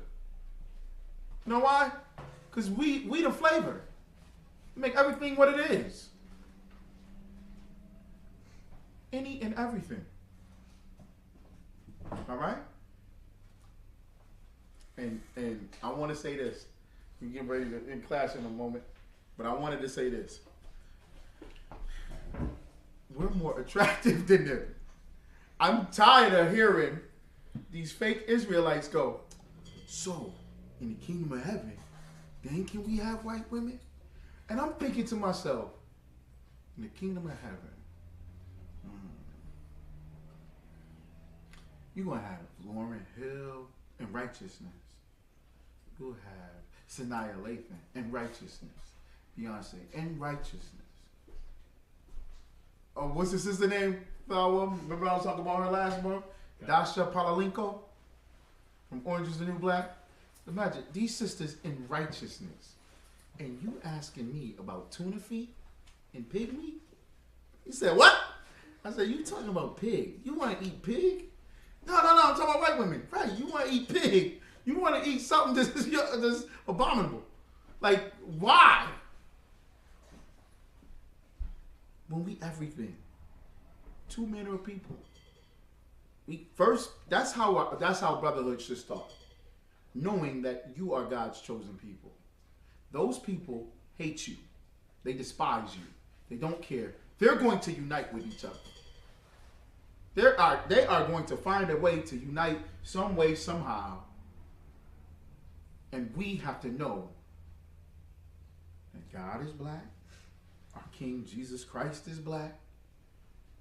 You know why? Because we the flavor. We make everything what it is. Any and everything. All right? And I want to say this. We get ready to in class in a moment, but I wanted to say this. We're more attractive than them. I'm tired of hearing these fake Israelites go, so in the kingdom of heaven, then can we have white women? And I'm thinking to myself, in the kingdom of heaven, you're going to have Lauryn Hill in righteousness. You'll have Sanaya Lathan in righteousness. Beyonce in righteousness. Oh, what's his sister name? Remember I was talking about her last month? Dasha Palalinko from Orange is the New Black. Imagine, these sisters in righteousness. And you asking me about tuna feet and pig meat? He said, what? I said, you talking about pig? You want to eat pig? No, I'm talking about white women. Right, you want to eat pig. You want to eat something that's abominable. Like, why? When we everything. Two manner of people. That's how Brotherhood should start. knowing that you are God's chosen people. Those people hate you. They despise you. They don't care. They're going to unite with each other. They are going to find a way to unite some way, somehow. And we have to know that God is black. Our King Jesus Christ is black.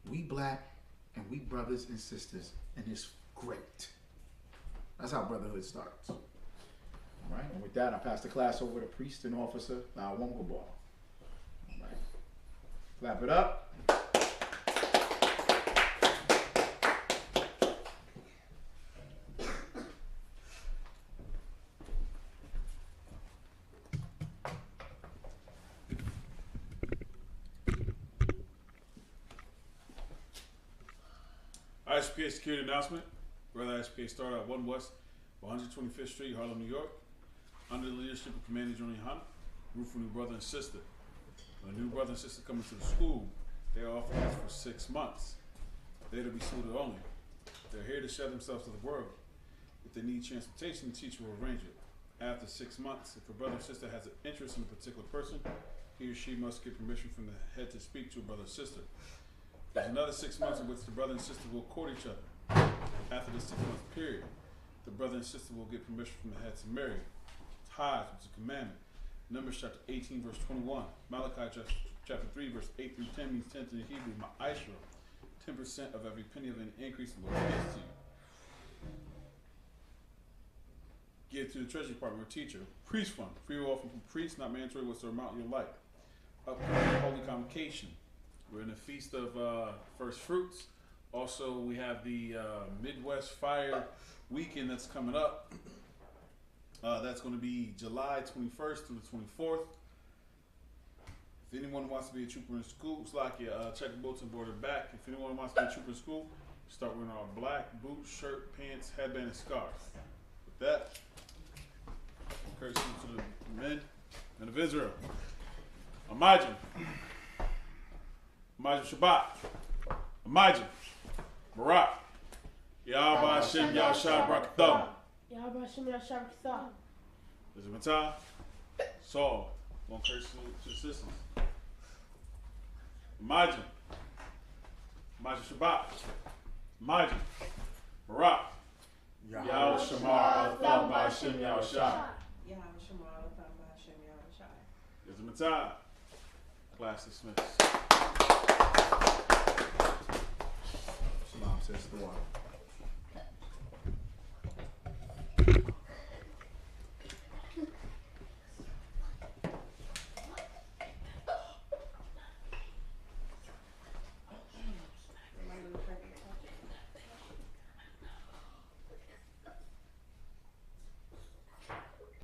We black, and we brothers and sisters. And it's great. That's how brotherhood starts. All right, and with that, I pass the class over to priest and officer Lawonga Ball. All right, clap it up. ISUPK security announcement. Brother ISUPK started at 1 West 125th Street, Harlem, New York, under the leadership of Commander Johnny Hunt, root for new brother and sister. When a new brother and sister come into the school, they are offered us for 6 months. They're to be suited only. They're here to show themselves to the world. If they need transportation, the teacher will arrange it. After 6 months, if a brother or sister has an interest in a particular person, he or she must get permission from the head to speak to a brother or sister. There's another 6 months in which the brother and sister will court each other. After this 6 month period, the brother and sister will get permission from the head to marry. Tithes, which is a commandment. Numbers chapter 18, verse 21. Malachi chapter 3, verse 8 through 10 means 10th in the Hebrew, ma'ashra. 10% of every penny of any increase the Lord gives to you. Give to the treasury department or teacher. Priest fund, free offering from priests, not mandatory what's the amount you like. Upcoming Holy Convocation. We're in the Feast of First Fruits. Also, we have the Midwest Fire Weekend that's coming up. That's going to be July 21st to the 24th. If anyone wants to be a trooper in school, it's like you check the bulletin board and back. If anyone wants to be a trooper in school, start wearing our black boots, shirt, pants, headband, and scarf. With that, encourage you to the men and of Israel. Imagine. Imagine Shabbat. Imagine. Barak. Yahweh Hashem Yahushua Barakatah. Yahweh Hashem Yahushua Barakatah. This is Matah. Saul. One curse to the sisters. Imagine. Imagine Shabbat. Imagine. Barak. Yahweh Shema Atham Hashem Yahushua. Yahweh Shema Atham Hashem Yahushua. This is Matah. Class dismissed. Shalom, says the water.